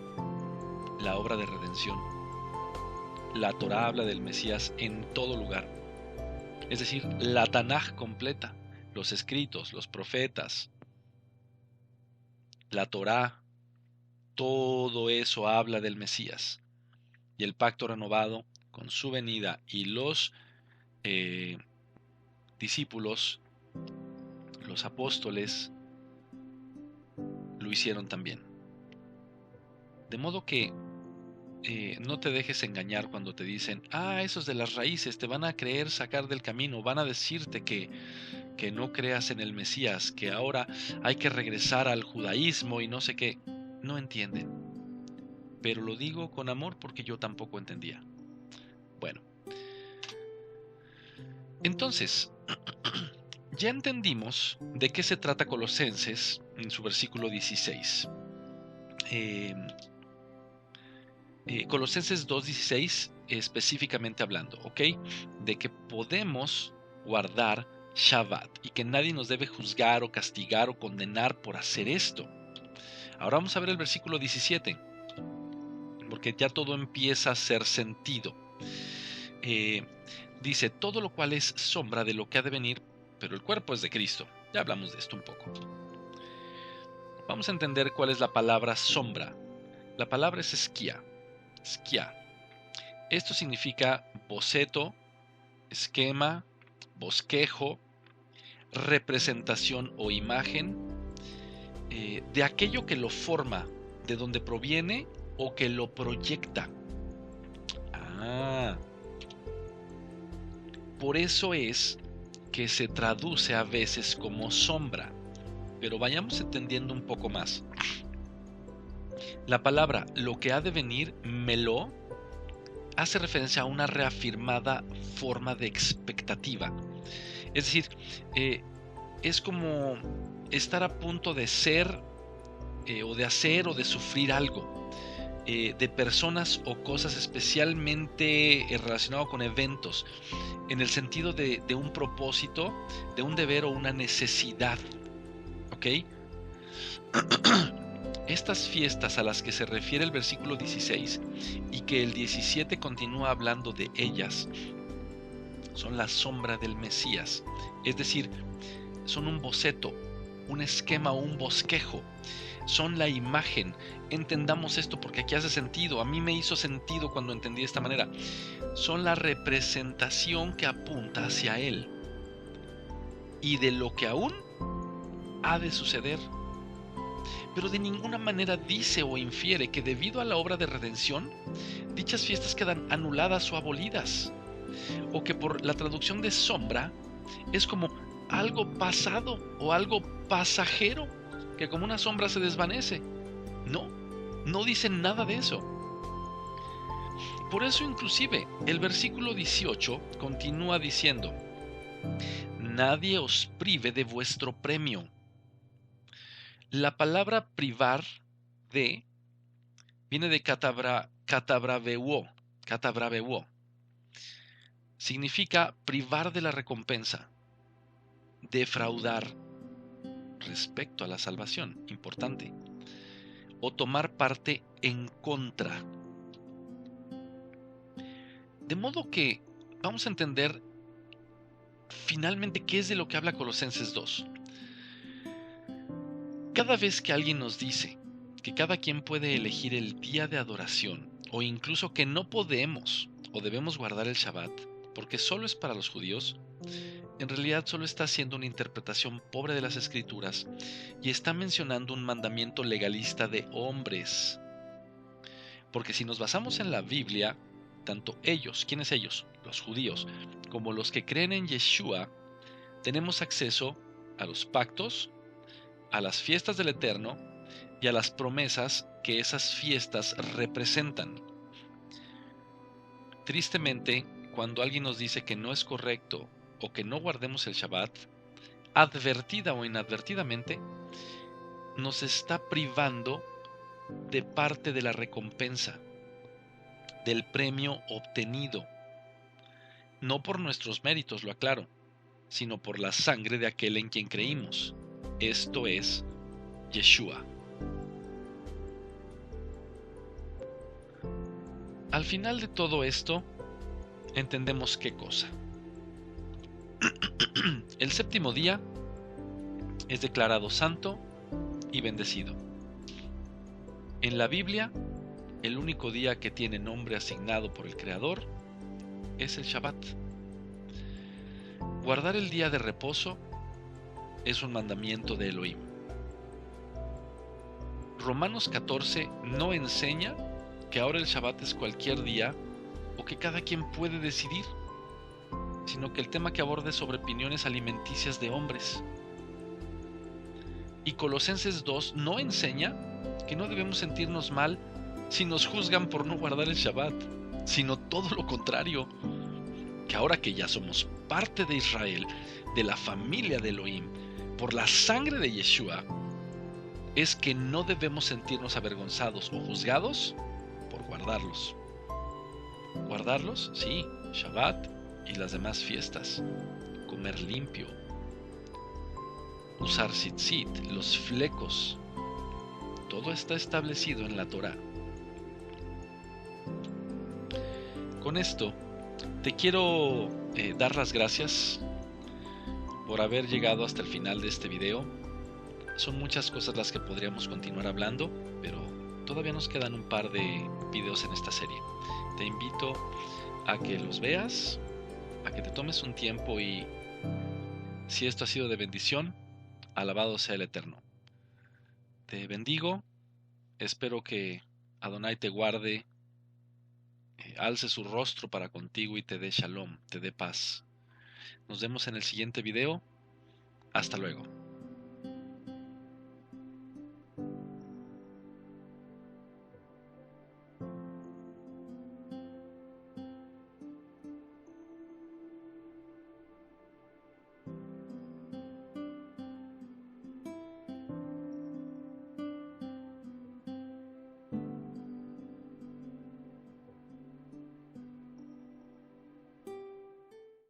la obra de redención. La Torá habla del Mesías en todo lugar. Es decir, la Tanaj completa, los escritos, los profetas, la Torá, todo eso habla del Mesías. Y el pacto renovado con su venida y los discípulos, los apóstoles, lo hicieron también. De modo que no te dejes engañar cuando te dicen, esos de las raíces te van a creer sacar del camino, van a decirte que no creas en el Mesías, que ahora hay que regresar al judaísmo y no sé qué. No entienden. Pero lo digo con amor porque yo tampoco entendía. Bueno. Entonces, ya entendimos de qué se trata Colosenses en su versículo 16. Colosenses 2:16 específicamente hablando, ¿ok? De que podemos guardar Shabbat y que nadie nos debe juzgar o castigar o condenar por hacer esto. Ahora vamos a ver el versículo 17, porque ya todo empieza a hacer sentido. Dice, todo lo cual es sombra de lo que ha de venir, pero el cuerpo es de Cristo. Ya hablamos de esto un poco. Vamos a entender cuál es la palabra sombra. La palabra es esquía. Esquía. Esto significa boceto, esquema, bosquejo, representación o imagen de aquello que lo forma, de donde proviene o que lo proyecta. Por eso es que se traduce a veces como sombra, pero vayamos entendiendo un poco más. La palabra lo que ha de venir, meló, hace referencia a una reafirmada forma de expectativa. Es decir, es como estar a punto de ser o de hacer o de sufrir algo, de personas o cosas especialmente relacionado con eventos, en el sentido de un propósito, de un deber o una necesidad. ¿Ok? Estas fiestas a las que se refiere el versículo 16 y que el 17 continúa hablando de ellas, son la sombra del Mesías. Es decir, son un boceto, un esquema o un bosquejo. Son la imagen. Entendamos esto porque aquí hace sentido. A mí me hizo sentido cuando entendí de esta manera. Son la representación que apunta hacia Él y de lo que aún ha de suceder. Pero de ninguna manera dice o infiere que debido a la obra de redención, dichas fiestas quedan anuladas o abolidas, o que por la traducción de sombra es como algo pasado o algo pasajero que como una sombra se desvanece. No, no dice nada de eso. Por eso inclusive el versículo 18 continúa diciendo: nadie os prive de vuestro premio. La palabra privar viene de katabraveuo. Significa privar de la recompensa, defraudar respecto a la salvación, importante, o tomar parte en contra. De modo que vamos a entender finalmente qué es de lo que habla Colosenses 2. Cada vez que alguien nos dice que cada quien puede elegir el día de adoración, o incluso que no podemos o debemos guardar el Shabbat porque solo es para los judíos, en realidad solo está haciendo una interpretación pobre de las Escrituras y está mencionando un mandamiento legalista de hombres. Porque si nos basamos en la Biblia, tanto ellos, ¿quiénes ellos? Los judíos, como los que creen en Yeshua, tenemos acceso a los pactos, a las fiestas del Eterno y a las promesas que esas fiestas representan. Tristemente, cuando alguien nos dice que no es correcto o que no guardemos el Shabbat, advertida o inadvertidamente, nos está privando de parte de la recompensa, del premio obtenido, no por nuestros méritos, lo aclaro, sino por la sangre de aquel en quien creímos, esto es, Yeshua. Al final de todo esto, entendemos qué cosa. El séptimo día es declarado santo y bendecido. En la Biblia, el único día que tiene nombre asignado por el Creador es el Shabbat. Guardar el día de reposo es un mandamiento de Elohim. Romanos 14 no enseña que ahora el Shabbat es cualquier día o que cada quien puede decidir, sino que el tema que aborda es sobre opiniones alimenticias de hombres. Y Colosenses 2 no enseña que no debemos sentirnos mal si nos juzgan por no guardar el Shabbat, sino todo lo contrario, que ahora que ya somos parte de Israel, de la familia de Elohim, por la sangre de Yeshua, es que no debemos sentirnos avergonzados o juzgados por guardarlos. ¿Guardarlos? Sí, Shabbat y las demás fiestas. Comer limpio. Usar tzitzit, los flecos. Todo está establecido en la Torá. Con esto, te quiero dar las gracias por haber llegado hasta el final de este video. Son muchas cosas las que podríamos continuar hablando, pero todavía nos quedan un par de videos en esta serie. Te invito a que los veas, a que te tomes un tiempo y, si esto ha sido de bendición, alabado sea el Eterno. Te bendigo, espero que Adonai te guarde, alce su rostro para contigo y te dé shalom, te dé paz. Nos vemos en el siguiente video. Hasta luego.